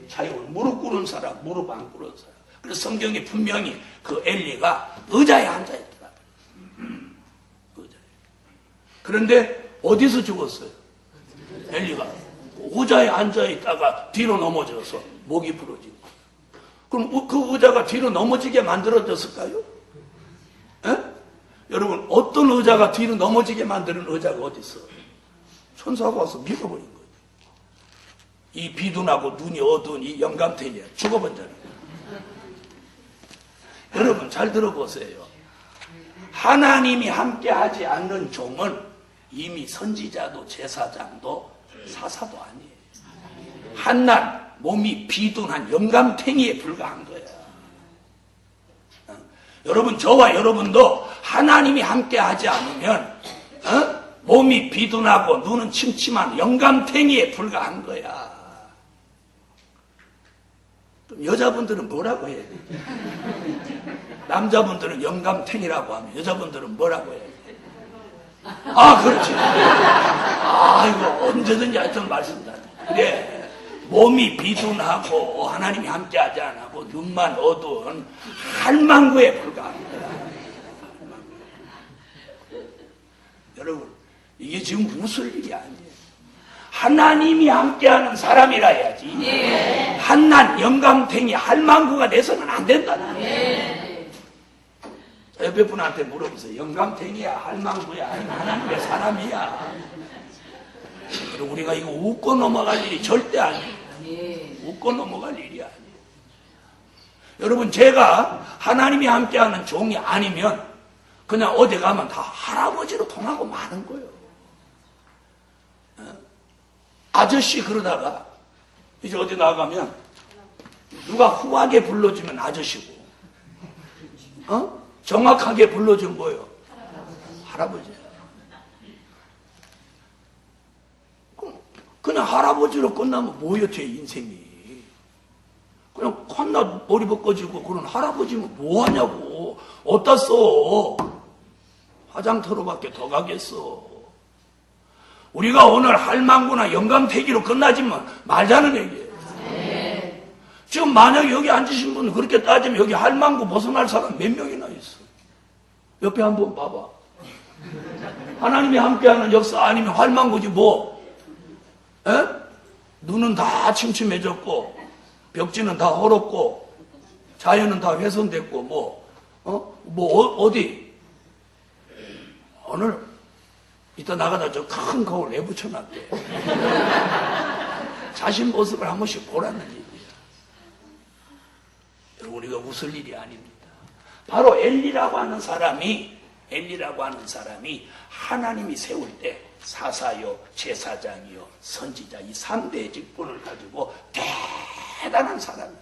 자기가 무릎 꿇은 사람, 무릎 안 꿇은 사람. 그래서 성경에 분명히 그 엘리가 의자에 앉아있더라. 의자에. 그런데 어디서 죽었어요? 엘리가 의자에 앉아있다가 뒤로 넘어져서 목이 부러지고 그럼 그 의자가 뒤로 넘어지게 만들어졌을까요? 에? 여러분, 어떤 의자가 뒤로 넘어지게 만드는 의자가 어디 있어? 천사가 와서 밀어버린 거예요. 이 비둔하고 눈이 어두운 이 영감탱이야. 죽어본다는 거예요. 여러분 잘 들어보세요. 하나님이 함께하지 않는 종은 이미 선지자도 제사장도 사사도 아니에요. 한낱 몸이 비둔한 영감탱이에 불과한 거예요. 여러분, 저와 여러분도 하나님이 함께하지 않으면 몸이 비둔하고 눈은 침침한 영감탱이에 불과한 거야. 그럼 여자분들은 뭐라고 해야 돼? 남자분들은 영감탱이라고 하면 여자분들은 뭐라고 해야 돼? 아, 그렇지. 아, 이거 언제든지 하여튼 말씀다. 그래. 몸이 비둔하고 하나님이 함께하지 않고 눈만 어두운 할망구에 불과한 거야. 여러분, 이게 지금 웃을 일이 아니에요. 하나님이 함께하는 사람이라 해야지. 네. 한낱 영감탱이 할망구가 돼서는 안 된다는 거예요. 옆에 분한테 물어보세요. 영감탱이야, 할망구야, 아니면 하나님의 사람이야? 그리고 우리가 이거 웃고 넘어갈 일이 절대 아니에요. 웃고 넘어갈 일이 아니에요. 여러분, 제가 하나님이 함께하는 종이 아니면 그냥 어디 가면 다 할아버지로 통하고 마는 거예요. 아저씨 그러다가 이제 어디 나가면 누가 후하게 불러주면 아저씨고, 정확하게 불러주면 뭐예요? 할아버지야. 그냥 할아버지로 끝나면 뭐예요, 제 인생이? 그냥 한낱 머리 벗겨지고 그런 할아버지면 뭐하냐고. 어디다 써? 화장터로밖에 더 가겠어. 우리가 오늘 할망구나 영감태기로 끝나지만 말자는 얘기예요. 네. 지금 만약에 여기 앉으신 분 그렇게 따지면 여기 할망구 벗어날 사람 몇 명이나 있어? 옆에 한번 봐봐. 하나님이 함께하는 역사 아니면 할망구지 뭐. 에? 눈은 다 침침해졌고 벽지는 다 얼었고 자연은 다 훼손됐고 어디 오늘 이따 나가다 저 큰 거울 내 붙여놨대. 자신 모습을 한 번씩 보라는 얘기야. 여러분, 우리가 웃을 일이 아닙니다. 바로 엘리라고 하는 사람이 하나님이 세울 때 사사요, 제사장이요, 선지자 이 3대의 직분을 가지고 대단한 사람이었어요.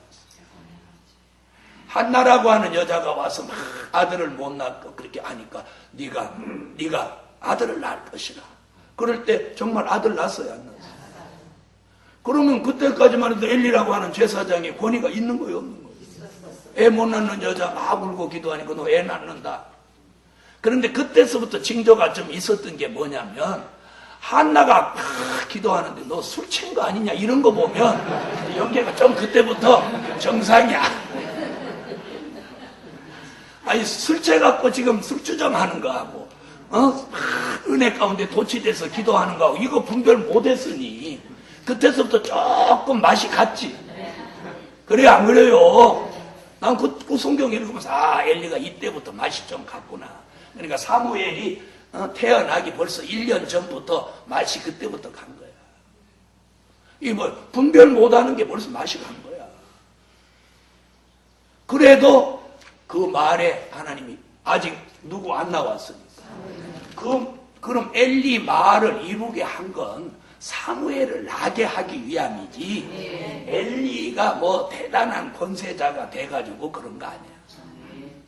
한나라고 하는 여자가 와서 막 아들을 못 낳고 그렇게 하니까 네가 아들을 낳을 것이라. 그럴 때 정말 아들 낳았어요, 안 낳았어요? 그러면 그때까지만 해도 엘리라고 하는 제사장의 권위가 있는 거예요, 없는 거예요? 애 못 낳는 여자 막 울고 기도하니까 너 애 낳는다. 그런데 그때서부터 징조가 좀 있었던 게 뭐냐면 한나가 막 기도하는데 너 술 취한 거 아니냐 이런 거 보면 연계가 좀 그때부터 정상이야. 아니 술 취해갖고 지금 술주정하는 거하고 은혜 가운데 도취돼서 기도하는 거하고 이거 분별 못했으니 그때서부터 조금 맛이 갔지. 그래요, 안 그래요? 난 그 성경 읽으면서 엘리가 이때부터 맛이 좀 갔구나. 그러니까 사무엘이 태어나기 벌써 1년 전부터 맛이 그때부터 간 거야. 이 분별 못하는 게 벌써 맛이 간 거야. 그래도 그 말에 하나님이 아직 누구 안 나왔으니까. 그럼 엘리 말을 이루게 한 건 사무엘을 나게 하기 위함이지 엘리가 대단한 권세자가 돼가지고 그런 거 아니야.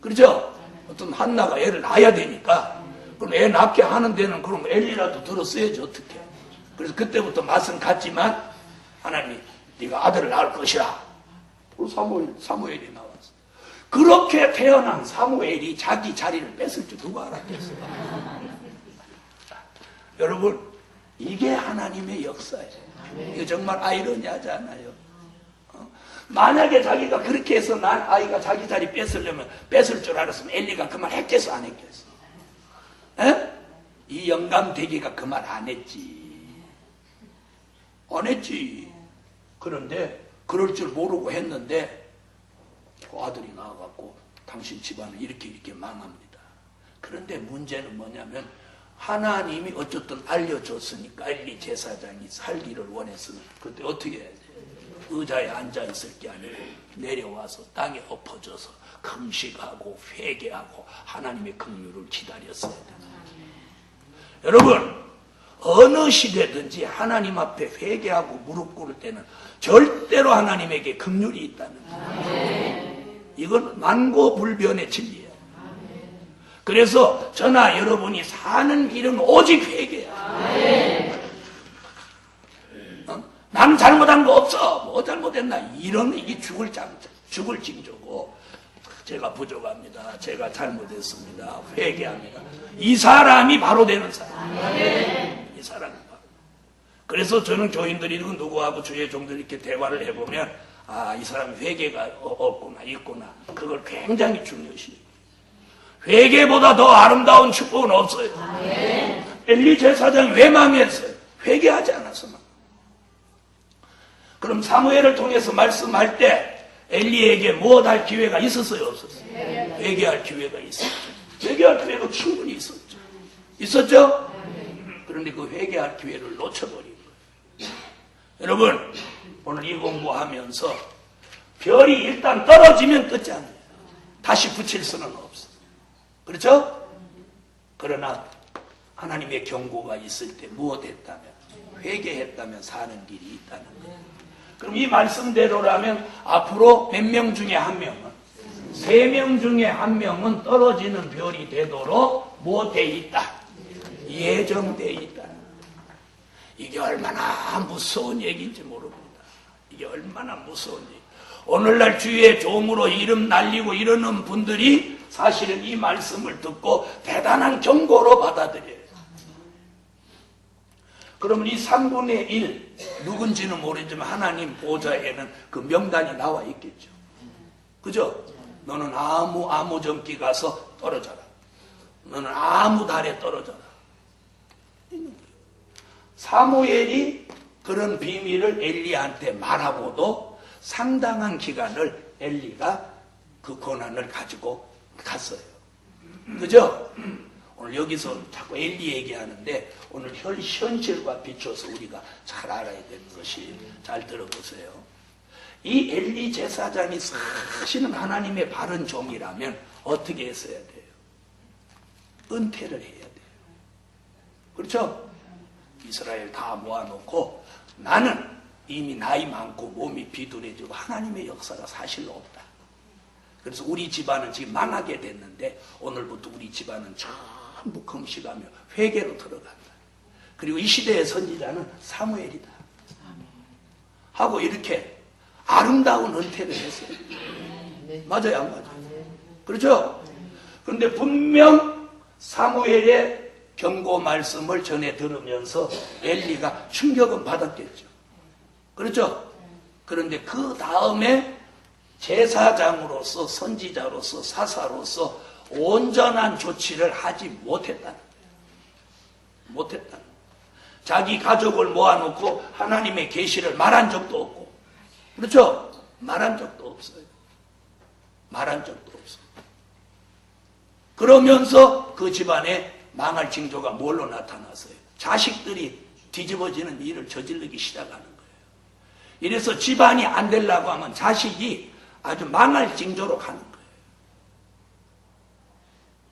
그렇죠? 어떤 한나가 애를 낳아야 되니까 그럼 애 낳게 하는 데는 그럼 엘리라도 들었어야지 어떻게. 그래서 그때부터 맛은 갔지만 하나님이 네가 아들을 낳을 것이라. 사무엘이 나왔어. 그렇게 태어난 사무엘이 자기 자리를 뺏을 줄 누가 알았겠어. 여러분, 이게 하나님의 역사예요. 이거 정말 아이러니하지 않아요? 만약에 자기가 그렇게 해서 난 아이가 자기 자리 뺏을 줄 알았으면 엘리가 그 말 했겠어, 안 했겠어? 에? 이 영감되기가 그 말 안 했지. 안 했지. 그런데 그럴 줄 모르고 했는데 그 아들이 나와갖고 당신 집안은 이렇게 망합니다. 그런데 문제는 뭐냐면 하나님이 어쨌든 알려줬으니까 엘리 제사장이 살기를 원했으면 그때 어떻게 해야 돼? 의자에 앉아있을 게 아니고 내려와서 땅에 엎어져서 금식하고 회개하고 하나님의 긍휼을 기다렸어야 된다. 여러분, 어느 시대든지 하나님 앞에 회개하고 무릎 꿇을 때는 절대로 하나님에게 긍휼이 있다는 거예요. 이건 만고불변의 진리예요. 그래서 저나 여러분이 사는 길은 오직 회개야. 나는 잘못한 거 없어. 뭐 잘못했나? 이런 이게 죽을 징조고, 제가 부족합니다. 제가 잘못했습니다. 회개합니다. 이 사람이 바로 되는 사람. 이 사람이 바로. 그래서 저는 교인들이 누구하고 주의 종들이 이렇게 대화를 해보면 이 사람이 회개가 없구나, 있구나. 그걸 굉장히 중요시. 회개보다 더 아름다운 축복은 없어요. 엘리 제사장이 왜 망했어요? 회개하지 않아서 망. 그럼 사무엘을 통해서 말씀할 때 엘리에게 무엇할 기회가 있었어요? 없었어요? 회개할 기회가 있었죠. 회개할 기회가 충분히 있었죠. 있었죠? 그런데 그 회개할 기회를 놓쳐버린 거예요. 여러분, 오늘 이 공부하면서 별이 일단 떨어지면 끝장이에요. 다시 붙일 수는 없어. 그렇죠? 그러나 하나님의 경고가 있을 때 무엇했다면, 회개했다면 사는 길이 있다는 거예요. 그럼 이 말씀대로라면 앞으로 몇 명 중에 한 명은, 3명 중에 한 명은 떨어지는 별이 되도록 무엇되어 있다? 예정되어 있다. 이게 얼마나 무서운 얘기인지 모릅니다. 이게 얼마나 무서운 얘기. 오늘날 주의 종으로 이름 날리고 이러는 분들이 사실은 이 말씀을 듣고 대단한 경고로 받아들여요. 그러면 이 3분의 1 누군지는 모르지만 하나님 보좌에는 그 명단이 나와 있겠죠. 그죠? 너는 아무 점기 가서 떨어져라. 너는 아무 달에 떨어져라. 사무엘이 그런 비밀을 엘리야한테 말하고도 상당한 기간을 엘리가 그 권한을 가지고 갔어요. 그죠? 오늘 여기서 자꾸 엘리 얘기하는데 오늘 현실과 비춰서 우리가 잘 알아야 되는 것이, 잘 들어보세요. 이 엘리 제사장이 사실은 하나님의 바른 종이라면 어떻게 했어야 돼요? 은퇴를 해야 돼요. 그렇죠? 이스라엘 다 모아놓고 나는 이미 나이 많고 몸이 비둘해지고 하나님의 역사가 사실로 없다. 그래서 우리 집안은 지금 망하게 됐는데 오늘부터 우리 집안은 전부 금식하며 회개로 들어간다. 그리고 이 시대의 선지자는 사무엘이다 하고 이렇게 아름다운 은퇴를 했어요. 맞아요, 안 맞아요? 그렇죠? 그런데 분명 사무엘의 경고 말씀을 전해 들으면서 엘리가 충격은 받았겠죠. 그렇죠? 그런데 그 다음에 제사장으로서, 선지자로서, 사사로서 온전한 조치를 하지 못했다는 거예요. 못했다는 거예요. 자기 가족을 모아놓고 하나님의 계시를 말한 적도 없고, 그렇죠? 말한 적도 없어요. 말한 적도 없어요. 그러면서 그 집안에 망할 징조가 뭘로 나타났어요? 자식들이 뒤집어지는 일을 저지르기 시작하는 거예요. 이래서 집안이 안 되려고 하면 자식이 아주 망할 징조로 가는 거예요.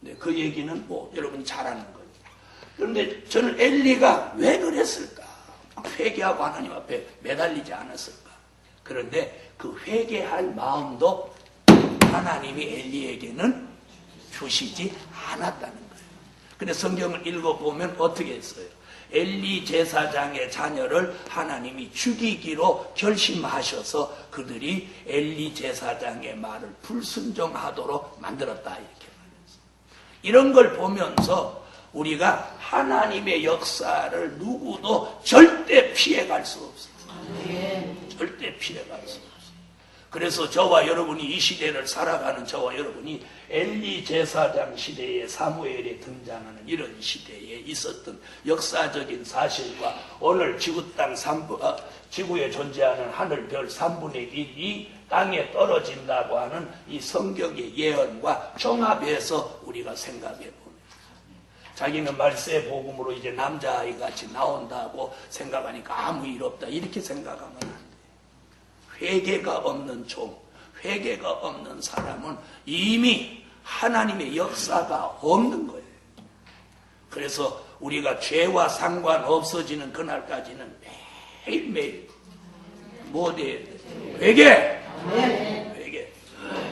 네, 그 얘기는 뭐 여러분이 잘 아는 거예요. 그런데 저는 엘리가 왜 그랬을까? 회개하고 하나님 앞에 매달리지 않았을까? 그런데 그 회개할 마음도 하나님이 엘리에게는 주시지 않았다는 거예요. 근데 성경을 읽어보면 어떻게 했어요? 엘리 제사장의 자녀를 하나님이 죽이기로 결심하셔서 그들이 엘리 제사장의 말을 불순종하도록 만들었다, 이렇게 말했어요. 이런 걸 보면서 우리가 하나님의 역사를 누구도 절대 피해갈 수 없어요. 절대 피해갈 수 없어요. 그래서 저와 여러분이 이 시대를 살아가는 저와 여러분이 엘리 제사장 시대에 사무엘에 등장하는 이런 시대에 있었던 역사적인 사실과 오늘 지구에 존재하는 하늘 별 3분의 1이 땅에 떨어진다고 하는 이 성경의 예언과 종합해서 우리가 생각해 봅니다. 자기는 말세 복음으로 이제 남자아이 같이 나온다고 생각하니까 아무 일 없다 이렇게 생각하면 안 돼요. 회개가 없는 종, 회개가 없는 사람은 이미 하나님의 역사가 없는 거예요. 그래서 우리가 죄와 상관없어지는 그날까지는 매일매일 뭐 돼야 돼? 회개! 회개.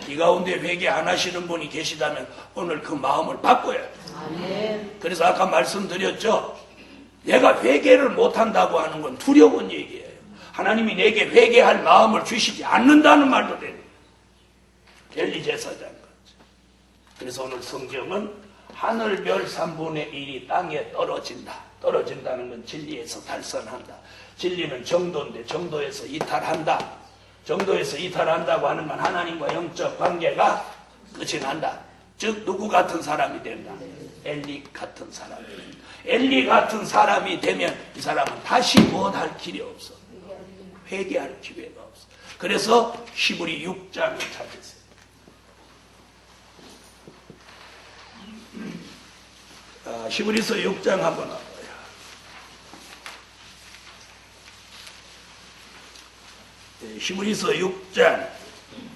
이 가운데 회개 안 하시는 분이 계시다면 오늘 그 마음을 바꿔야 돼. 그래서 아까 말씀드렸죠. 내가 회개를 못한다고 하는 건 두려운 얘기예요. 하나님이 내게 회개할 마음을 주시지 않는다는 말도 돼요. 엘리 제사장 같이. 그래서 오늘 성경은 하늘별 3분의 1이 땅에 떨어진다. 떨어진다는 건 진리에서 달선한다. 진리는 정도인데 정도에서 이탈한다. 정도에서 이탈한다고 하는 건 하나님과 영적 관계가 끝이 난다. 즉 누구 같은 사람이 된다. 엘리 같은 사람이 된다. 엘리 같은 사람이 되면 이 사람은 다시 무엇할 길이 없어. 회개할 기회가 없어. 그래서 히브리 6장을 찾으세요. 히브리서 6장 한번 와봐요. 히브리서 6장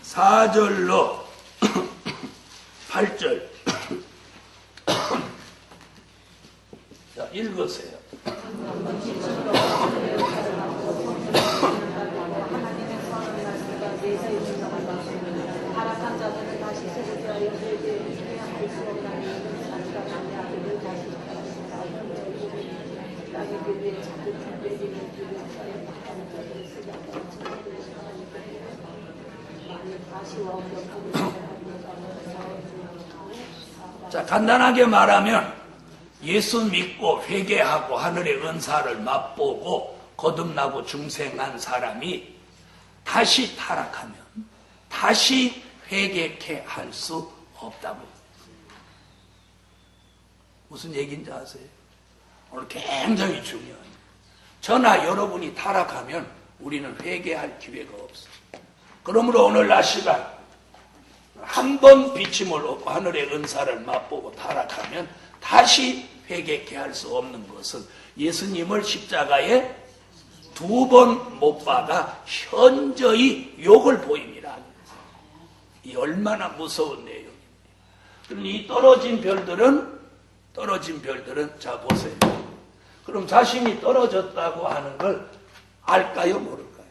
4절로 8절 자, 읽으세요. 타락한 자들은 다시 세대와 연결되어 할수 없다는 자기가 남의 아들을 다시 땅의 교회에 자꾸 준비되는 교회에 박하는 자들을 쓰지 않고 다시 왕벽하고 자, 간단하게 말하면 예수 믿고 회개하고 하늘의 은사를 맛보고 거듭나고 중생한 사람이 다시 타락하면 다시 회개케 할 수 없다고. 무슨 얘기인지 아세요? 오늘 굉장히 중요해요. 저나 여러분이 타락하면 우리는 회개할 기회가 없어요. 그러므로 오늘 낮 시간 한 번 비침을 얻고 하늘의 은사를 맛보고 타락하면 다시 회개케 할 수 없는 것은 예수님을 십자가에 2번 못 박아 현저히 욕을 보입니다. 이 얼마나 무서운 내용입니다. 그런데 이 떨어진 별들은 자 보세요. 그럼 자신이 떨어졌다고 하는 걸 알까요 모를까요?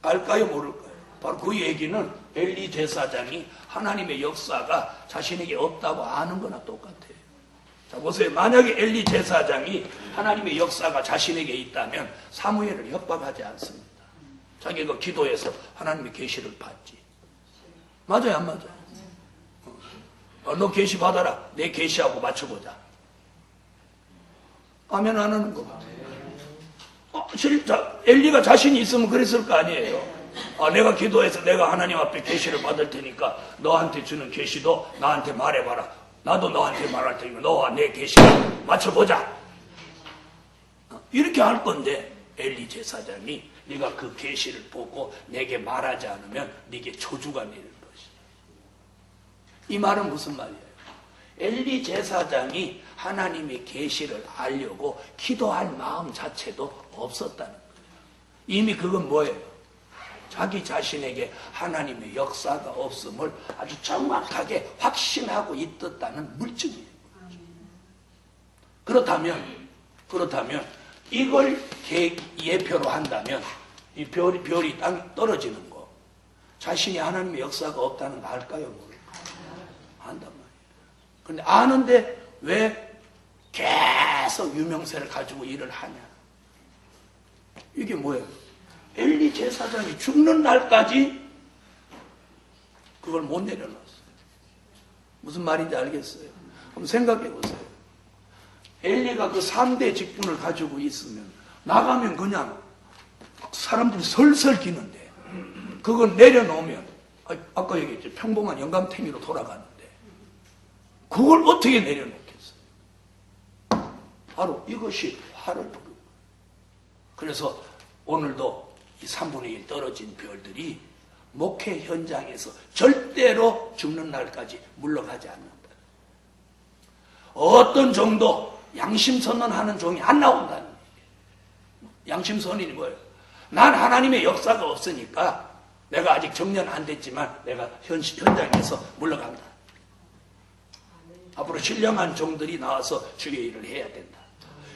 알까요 모를까요? 바로 그 얘기는 엘리 제사장이 하나님의 역사가 자신에게 없다고 아는 거나 똑같아요. 자 보세요. 만약에 엘리 제사장이 하나님의 역사가 자신에게 있다면 사무엘을 협박하지 않습니다. 자기가 기도해서 하나님의 계시를 받지. 맞아요 안 맞아요? 너 계시 받아라. 내 계시하고 맞춰보자. 아멘 안 하는 거 같아요. 엘리가 자신이 있으면 그랬을 거 아니에요. 내가 기도해서 내가 하나님 앞에 계시를 받을 테니까 너한테 주는 계시도 나한테 말해봐라. 나도 너한테 말할 테니까 너와 내 계시를 맞춰보자. 이렇게 할 건데 엘리 제사장이 네가 그 계시를 보고 내게 말하지 않으면 네게 저주가 내릴 것이다. 이 말은 무슨 말이에요? 엘리 제사장이 하나님의 계시를 알려고 기도할 마음 자체도 없었다는 거예요. 이미 그건 뭐예요? 자기 자신에게 하나님의 역사가 없음을 아주 정확하게 확신하고 있었다는 물증이에요. 그렇다면 이걸 예표로 한다면 이 별이 땅 떨어지는 거 자신이 하나님의 역사가 없다는 거 알까요? 모를까요? 안단 말이에요. 그런데 아는데 왜 계속 유명세를 가지고 일을 하냐? 이게 뭐예요? 엘리 제사장이 죽는 날까지 그걸 못 내려놨어요. 무슨 말인지 알겠어요? 한번 생각해 보세요. 엘리가 그 3대 직분을 가지고 있으면 나가면 그냥 사람들이 설설 기는데 그걸 내려놓으면, 아까 얘기했죠. 평범한 영감탱이로 돌아가는데, 그걸 어떻게 내려놓겠어요? 바로 이것이 화를 부르는 거예요. 그래서 오늘도 이 3분의 1 떨어진 별들이 목회 현장에서 절대로 죽는 날까지 물러가지 않는다. 어떤 종도 양심선언하는 종이 안 나온다는 거예요. 양심선언이 뭐예요? 난 하나님의 역사가 없으니까 내가 아직 정년 안 됐지만 내가 현장에서 물러간다. 앞으로 신령한 종들이 나와서 주의 일을 해야 된다.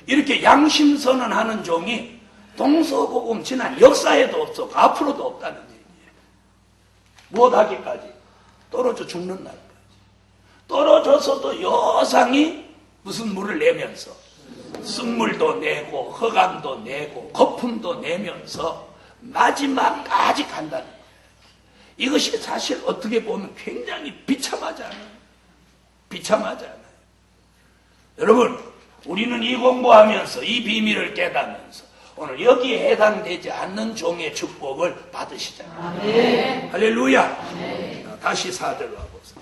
이렇게 양심선언하는 종이 동서고금 지난 역사에도 없었고 앞으로도 없다는 얘기예요. 무엇하기까지? 떨어져 죽는 날까지. 떨어져서도 여상히 무슨 물을 내면서 쓴물도 내고 흑암도 내고 거품도 내면서 마지막까지 간다는 거예요. 이것이 사실 어떻게 보면 굉장히 비참하잖아요. 비참하잖아요. 여러분, 우리는 이 공부하면서 이 비밀을 깨닫면서 오늘 여기에 해당되지 않는 종의 축복을 받으시잖아요. 네. 할렐루야. 네. 다시 4절로 가보세요.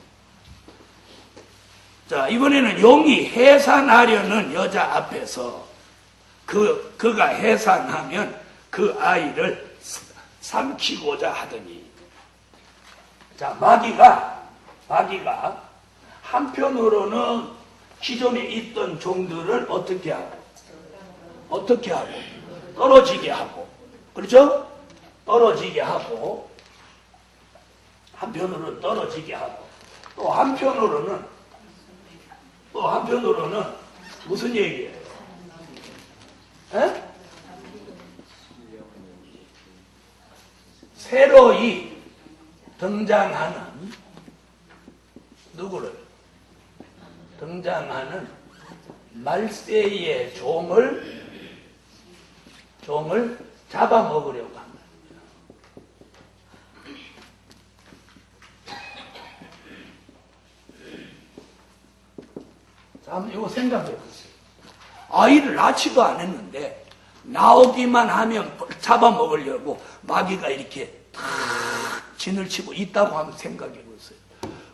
자, 이번에는 용이 해산하려는 여자 앞에서 그가 해산하면 그 아이를 삼키고자 하더니, 자, 마귀가 한편으로는 기존에 있던 종들을 어떻게 하고 떨어지게 하고, 그렇죠? 떨어지게 하고, 한편으로는 떨어지게 하고, 또 한편으로는 무슨 얘기예요? 에? 새로이 등장하는 누구를? 등장하는 말세의 종을 잡아먹으려고 합니다. 자, 한번 이거 생각해 보세요. 아이를 낳지도 않았는데 나오기만 하면 잡아먹으려고 마귀가 이렇게 탁 진을 치고 있다고 한번 생각해 보세요.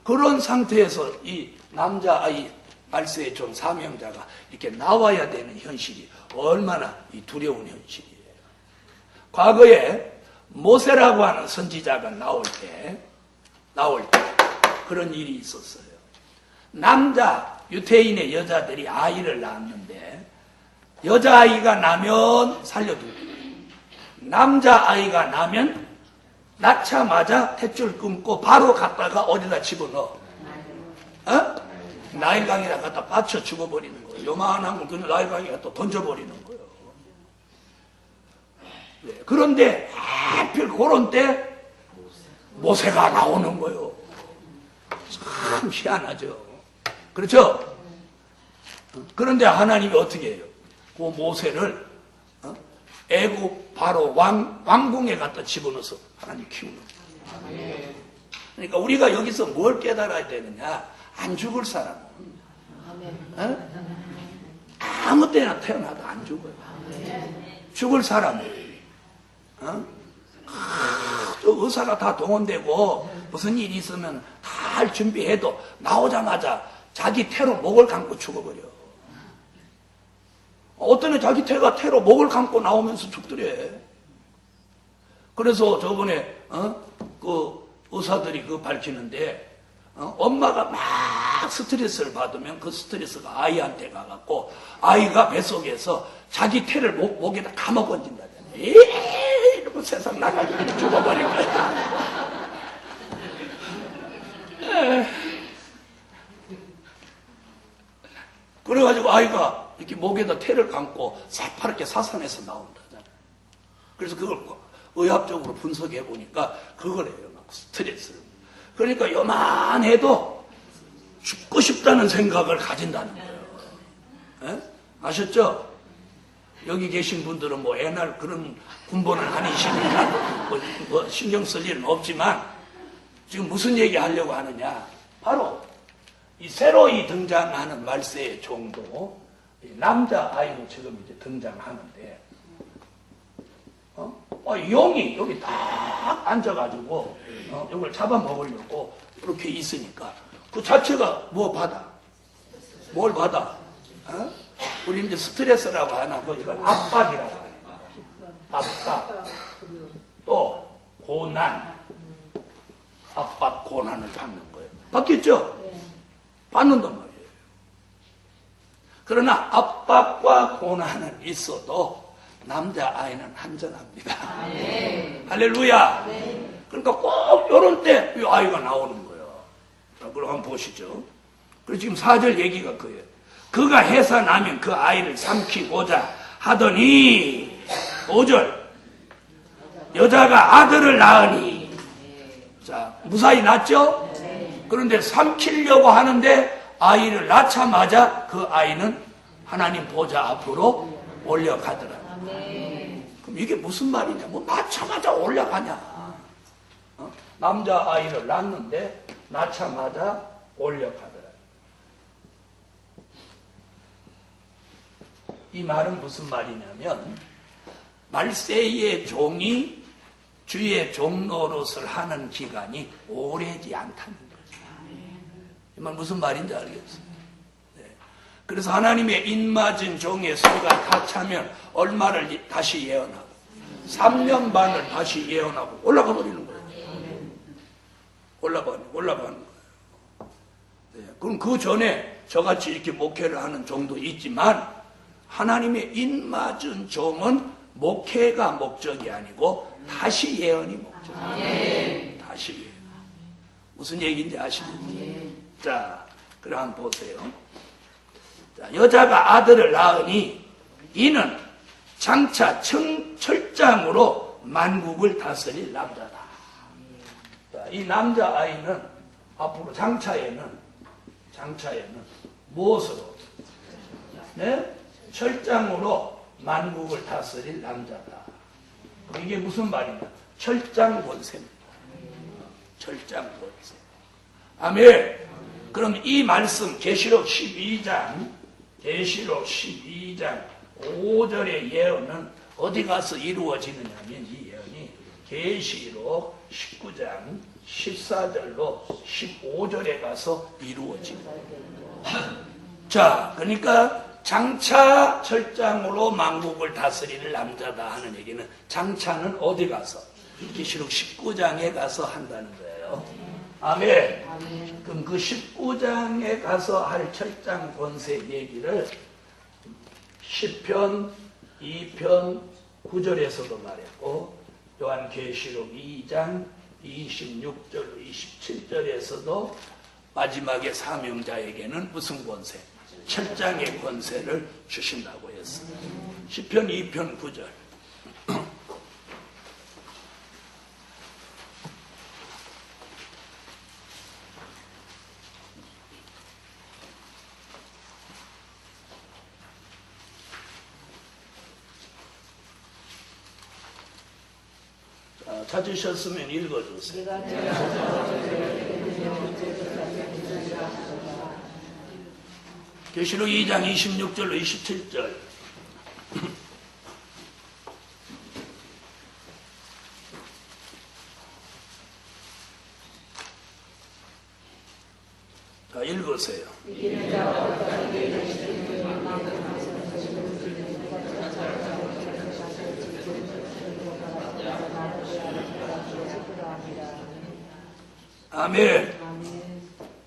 그런 상태에서 이 남자아이 말세의 종 사명자가 이렇게 나와야 되는 현실이 얼마나 이 두려운 현실이에요. 과거에 모세라고 하는 선지자가 나올 때 그런 일이 있었어요. 남자 유태인의 여자들이 아이를 낳았는데 여자아이가 나면 살려두고 남자아이가 나면 낳자마자 탯줄 끊고 바로 갖다가 어디다 집어넣어? 나일강에다 갖다 받쳐 죽어버리는 거예요. 요만한 걸 그냥 나일강에다 또 던져버리는 거예요. 네. 그런데 하필 그런 때 모세가 나오는 거예요. 참 희한하죠. 그렇죠? 그런데 하나님이 어떻게 해요? 그 모세를 애굽 바로 왕궁에 갖다 집어넣어서 하나님 키우는 거예요. 그러니까 우리가 여기서 뭘 깨달아야 되느냐? 안 죽을 사람은 아무 때나 태어나도 안 죽어요. 죽을 사람은 또 의사가 다 동원되고 무슨 일이 있으면 다 할 준비해도 나오자마자 자기 태로 목을 감고 죽어버려. 어떤 애 자기 태로 목을 감고 나오면서 죽더래. 그래서 저번에 그 의사들이 밝히는데 엄마가 막 스트레스를 받으면 그 스트레스가 아이한테 가갖고 아이가 뱃속에서 자기 태를 목에다 감아 건진다잖아요. 이러고 세상 나가기로 죽어버린 거야. 그래가지고 아이가 이렇게 목에다 태를 감고 새파랗게 사산에서 나온다잖아요. 그래서 그걸 의학적으로 분석해 보니까 그거래요. 막 스트레스를. 그러니까 요만해도 죽고 싶다는 생각을 가진다는 거예요. 에? 아셨죠? 여기 계신 분들은 뭐 옛날 그런 군번은 아니시니까 뭐 신경 쓸 일은 없지만 지금 무슨 얘기 하려고 하느냐? 바로 이 새로이 등장하는 말세의 종도 남자아이로 지금 이제 등장하는데 용이 여기 딱 앉아가지고 이걸 잡아먹으려고 이렇게 있으니까 그 자체가 뭘 받아? 우리 이제 스트레스라고 안 하고 이걸 압박이라고 해요. 압박. 또 고난. 압박, 고난을 받는 거예요. 받겠죠? 받는단 말이에요. 그러나 압박과 고난은 있어도 남자아이는 안전합니다. 할렐루야. 그러니까 꼭 이런 때 이 아이가 나오는 거예요. 자, 그럼 한번 보시죠. 그리고 지금 4절 얘기가 그예요. 그가 해산하면 그 아이를 삼키고자 하더니 5절 여자가 아들을 낳으니 자 무사히 낳죠? 그런데 삼키려고 하는데 아이를 낳자마자 그 아이는 하나님 보좌 앞으로 올려가더라. 그럼 이게 무슨 말이냐? 뭐 낳자마자 올라가냐? 남자아이를 낳는데 낳자마자 올려가더라. 이 말은 무슨 말이냐면 말세의 종이 주의 종 노릇을 하는 기간이 오래지 않다는 거죠. 이 말 무슨 말인지 알겠어요? 네. 그래서 하나님의 입맞은 종의 수가 다 차면 얼마를 다시 예언하고 3년 반을 다시 예언하고 올라가 버리는 거예요. 올라가는 거예요. 네. 그럼 그 전에 저같이 이렇게 목회를 하는 종도 있지만 하나님의 입맞은 종은 목회가 목적이 아니고 다시 예언이 목적이에요. 다시 예언. 무슨 얘기인지 아시죠? 자, 그럼 한번 보세요. 자, 여자가 아들을 낳으니 이는 장차 철장으로 만국을 다스릴 남자다. 자, 이 남자아이는 앞으로 장차에는 무엇으로? 네? 철장으로 만국을 다스릴 남자다. 이게 무슨 말이냐? 철장 권세입니다. 철장 권세. 아멘. 그럼 이 말씀 계시록 12장 5절의 예언은 어디 가서 이루어지느냐면 이 예언이 계시록 19장 14절로 15절에 가서 이루어집니다. 자, 그러니까 장차 철장으로 만국을 다스릴 남자다 하는 얘기는 장차는 어디 가서? 계시록 19장에 가서 한다는 거예요. 아멘. 그럼 그 19장에 가서 할 철장 권세 얘기를 10편, 2편, 9절에서도 말했고 요한계시록 2장 26절, 27절에서도 마지막에 사명자에게는 무슨 권세? 철장의 권세를 주신다고 했습니다. 10편 2편 9절. 찾으셨으면 읽어주세요. 계시록 2장 26절로 27절. 자, 읽으세요. 아멘.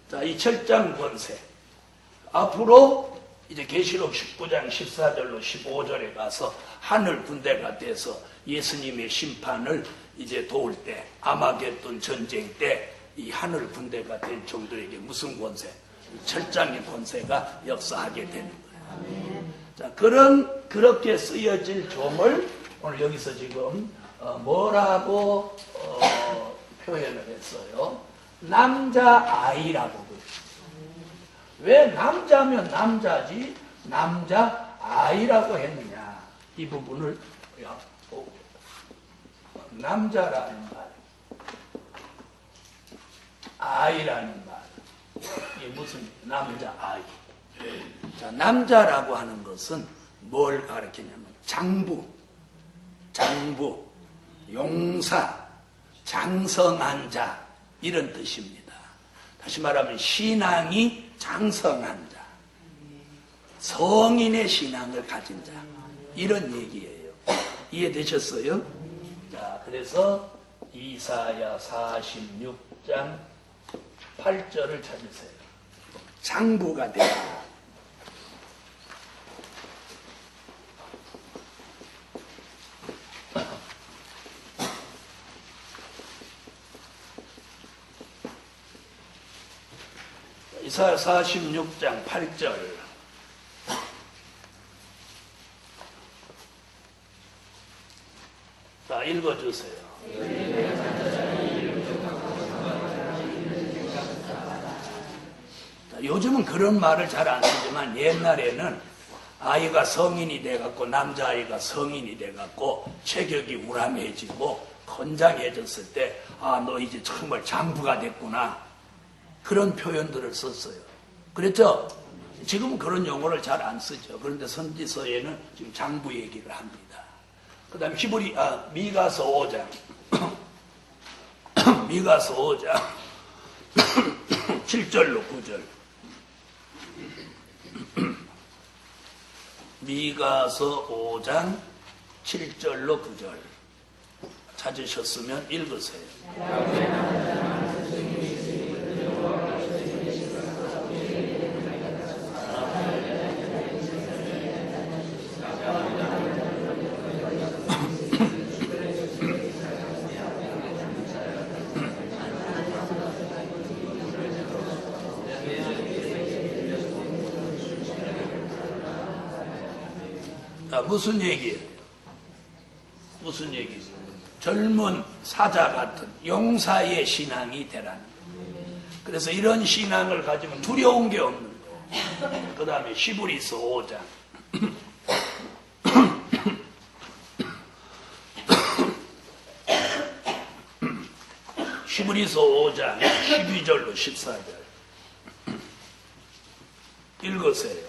자, 이 철장 권세. 앞으로 이제 계시록 19장 14절로 15절에 가서 하늘 군대가 돼서 예수님의 심판을 이제 도울 때, 아마겟돈 전쟁 때 이 하늘 군대가 된 종들에게 무슨 권세? 철장의 권세가 역사하게 되는 거예요. 자, 그렇게 쓰여질 종을 오늘 여기서 지금 뭐라고 표현을 했어요? 남자아이라고. 왜 남자면 남자지 남자아이라고 했느냐? 이 부분을 남자라는 말, 아이라는 말, 이게 무슨 남자아이? 자, 남자라고 하는 것은 뭘 가리키냐면 장부, 용사, 장성한 자 이런 뜻입니다. 다시 말하면 신앙이 장성한 자, 성인의 신앙을 가진 자 이런 얘기예요. 이해되셨어요? 자, 그래서 이사야 46장 8절을 찾으세요. 장부가 되라. 이사야 46장 8절. 자, 읽어주세요. 자, 요즘은 그런 말을 잘 안 쓰지만 옛날에는 아이가 성인이 돼갖고 남자아이가 성인이 돼갖고 체격이 우람해지고 건장해졌을 때 아, 너 이제 정말 장부가 됐구나. 그런 표현들을 썼어요. 그랬죠? 지금은 그런 용어를 잘 안 쓰죠. 그런데 선지서에는 지금 장부 얘기를 합니다. 그 다음에 미가서 5장. 미가서 5장. 7절로 9절. 미가서 5장 7절로 9절. 찾으셨으면 읽으세요. 무슨 얘기예요? 무슨 얘기죠? 젊은 사자 같은 용사의 신앙이 되라는 거예요. 그래서 이런 신앙을 가지면 두려운 게 없는 거예요. 그 다음에 히브리서 5장. 히브리서 5장 12절로 14절. 읽으세요.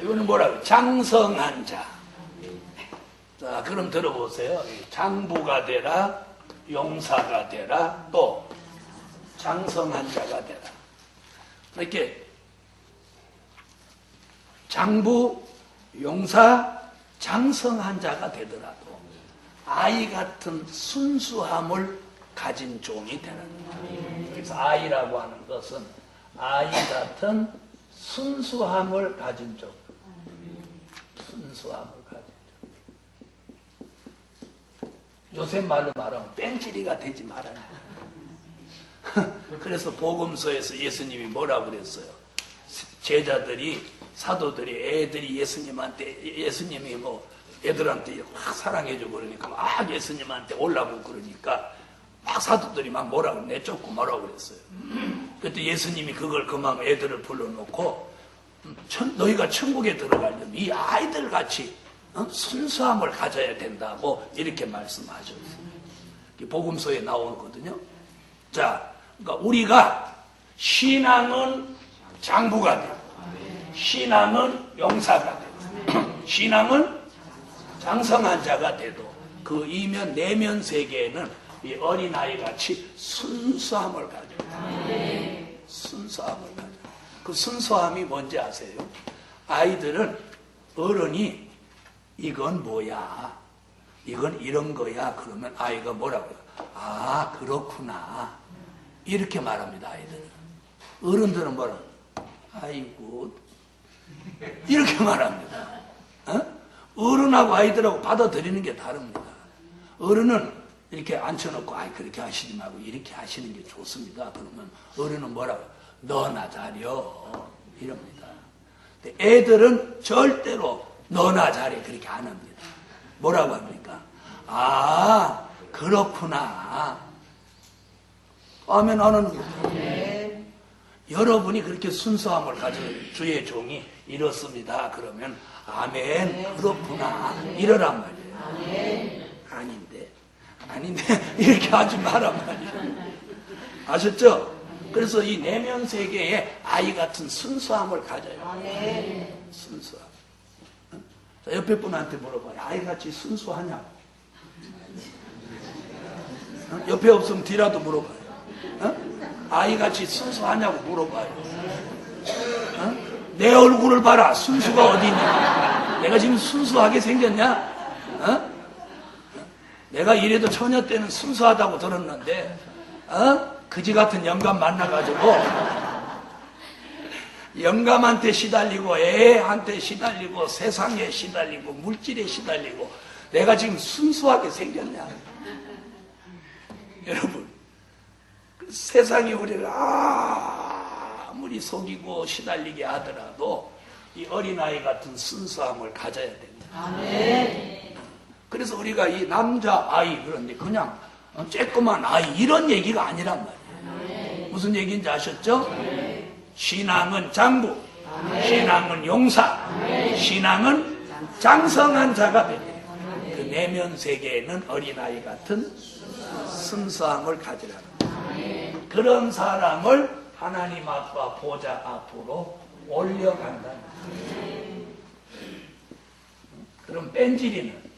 이거는 뭐라고? 장성한 자. 자, 그럼 들어보세요. 장부가 되라, 용사가 되라, 또 장성한 자가 되라. 이렇게 장부, 용사, 장성한 자가 되더라도 아이 같은 순수함을 가진 종이 되는 거예요. 그래서 아이라고 하는 것은 아이 같은 순수함을 가진 종. 순수함을 가진 종. 요새 말로 말하면 뺑치리가 되지 말아라. 그래서 복음서에서 예수님이 뭐라고 그랬어요? 제자들이, 사도들이, 애들이 예수님이 뭐 애들한테 막 사랑해주고 그러니까 막 예수님한테 올라오고 그러니까 막 사도들이 막 뭐라고 내쫓고 뭐라고 그랬어요. 그때 예수님이 그걸 그만 애들을 불러놓고 너희가 천국에 들어가려면 이 아이들 같이 순수함을 가져야 된다고 이렇게 말씀하셨어요. 복음서에 나오거든요. 자, 그러니까 우리가 신앙은 장부가 되고 신앙은 용사가 되고 신앙은 장성한 자가 돼도 그 이면 내면 세계에는 이 어린아이 같이 순수함을 가져요. 순수함을 가져요. 그 순수함이 뭔지 아세요? 아이들은 어른이 이건 뭐야? 이건 이런 거야. 그러면 아이가 뭐라고 해요? 아, 그렇구나. 이렇게 말합니다, 아이들은. 어른들은 뭐라고 해요? 아이고. 이렇게 말합니다. 어른하고 아이들하고 받아들이는 게 다릅니다. 어른은 이렇게 앉혀놓고, 아이, 그렇게 하시지 말고 이렇게 하시는 게 좋습니다. 그러면 어른은 뭐라고 해요? 너나 잘려. 이럽니다. 근데 애들은 절대로 너나 잘해. 그렇게 안 합니다. 뭐라고 합니까? 아, 그렇구나. 아멘 안 하는 거죠. 여러분이 그렇게 순수함을 가진 주의 종이 이렇습니다. 그러면 아멘, 그렇구나 이러란 말이에요. 아닌데 이렇게 하지 마란 말이에요. 아셨죠? 그래서 이 내면 세계에 아이 같은 순수함을 가져요. 순수함. 자, 옆에 분한테 물어봐요. 아이같이 순수하냐고. 옆에 없으면 뒤라도 물어봐요. 아이같이 순수하냐고 물어봐요. 내 얼굴을 봐라. 순수가 어디 있냐. 내가 지금 순수하게 생겼냐? 내가 이래도 처녀 때는 순수하다고 들었는데 그지 같은 영감 만나가지고 영감한테 시달리고 애한테 시달리고 세상에 시달리고 물질에 시달리고 내가 지금 순수하게 생겼냐. 여러분, 세상이 우리를 아무리 속이고 시달리게 하더라도 이 어린아이 같은 순수함을 가져야 됩니다. 아멘. 그래서 우리가 이 남자아이, 그런데 그냥 쬐끄만 아이 이런 얘기가 아니란 말이에요. 무슨 얘기인지 아셨죠? 신앙은 장부, 신앙은 용사, 신앙은 장성한 자가 됩니다. 그 내면 세계에는 어린아이 같은 순수함을 가지라는 거예요. 그런 사람을 하나님 아빠 보좌 앞으로 올려간다는 거예요. 그럼 뺀질이는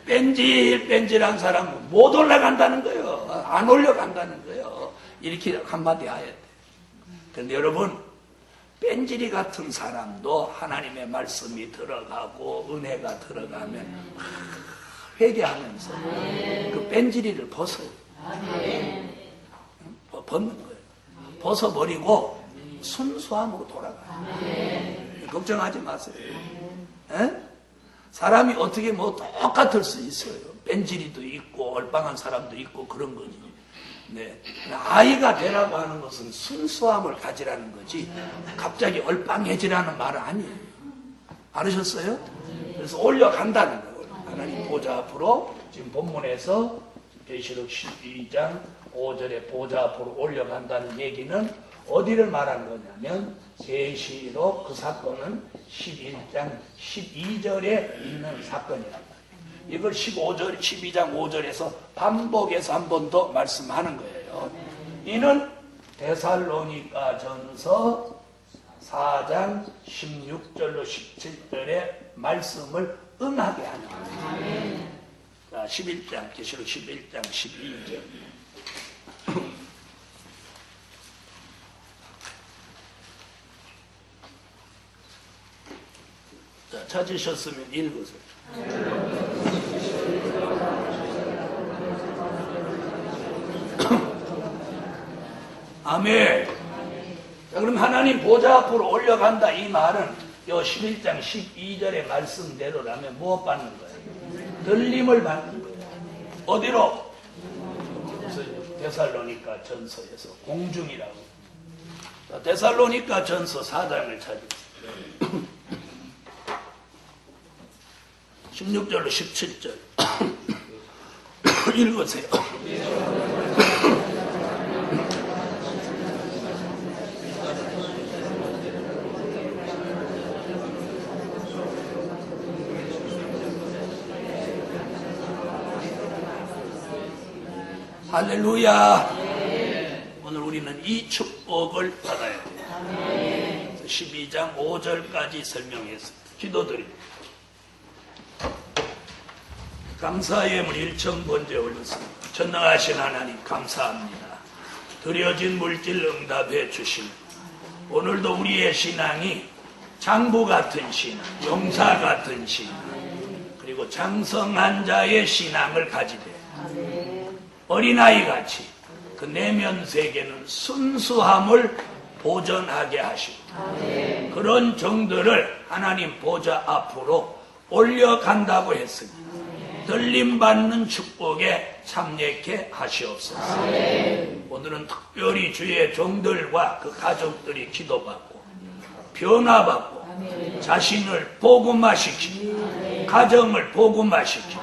뺀질뺀질한 사람은 못 올라간다는 거예요. 안 올려간다는 거예요. 이렇게 한마디 해야 돼요. 그런데 여러분, 뺀질이 같은 사람도 하나님의 말씀이 들어가고 은혜가 들어가면 회개하면서 그 뺀질이를 벗어요. 벗는 거예요. 벗어버리고 순수함으로 돌아가요. 걱정하지 마세요. 사람이 어떻게 뭐 똑같을 수 있어요. 뺀질이도 있고 얼빵한 사람도 있고 그런 거지. 네. 아이가 되라고 하는 것은 순수함을 가지라는 거지 갑자기 얼빵해지라는 말은 아니에요. 알으셨어요? 그래서 올려간다는 거예요. 하나님 보좌 앞으로 지금 본문에서 계시록 12장 5절에 보좌 앞으로 올려간다는 얘기는 어디를 말하는 거냐면 계시록 그 사건은 11장 12절에 있는 사건이란 말이에요. 이걸 15절, 12장 5절에서 반복해서 한 번 더 말씀하는 거예요. 이는 데살로니가 전서 4장 16절로 17절의 말씀을 응하게 하는 거예요. 자, 11장, 계시록 11장 12절. 자, 찾으셨으면 읽으세요. 아멘. 자, 그럼 하나님 보좌 앞으로 올려간다 이 말은 요 11장 12절의 말씀대로라면 무엇 받는 거예요? 들림을 받는 거예요. 어디로? 데살로니가 전서에서 공중이라고. 자, 데살로니가 전서 4장을 찾으세요. 16절로 17절 읽으세요. 할렐루야. 오늘 우리는 이 축복을 받아야 돼요. 12장 5절까지 설명했습니다. 기도드립니다. 감사의 예물 1,000번째 올렸습니다. 전능하신 하나님 감사합니다. 드려진 물질 응답해 주시는 오늘도 우리의 신앙이 장부 같은 신앙, 용사 같은 신앙, 그리고 장성한 자의 신앙을 가지되 어린아이같이 그 내면 세계는 순수함을 보존하게 하시고 그런 정들을 하나님 보좌 앞으로 올려간다고 했습니다. 들림받는 축복에 참여케 하시옵소서. 오늘은 특별히 주의 종들과 그 가족들이 기도받고 변화받고 자신을 복음화시키고 가정을 복음화시키고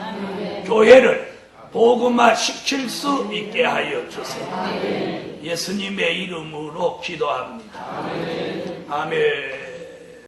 교회를 복음화 시킬 수 있게 하여 주세요. 예수님의 이름으로 기도합니다. 아멘.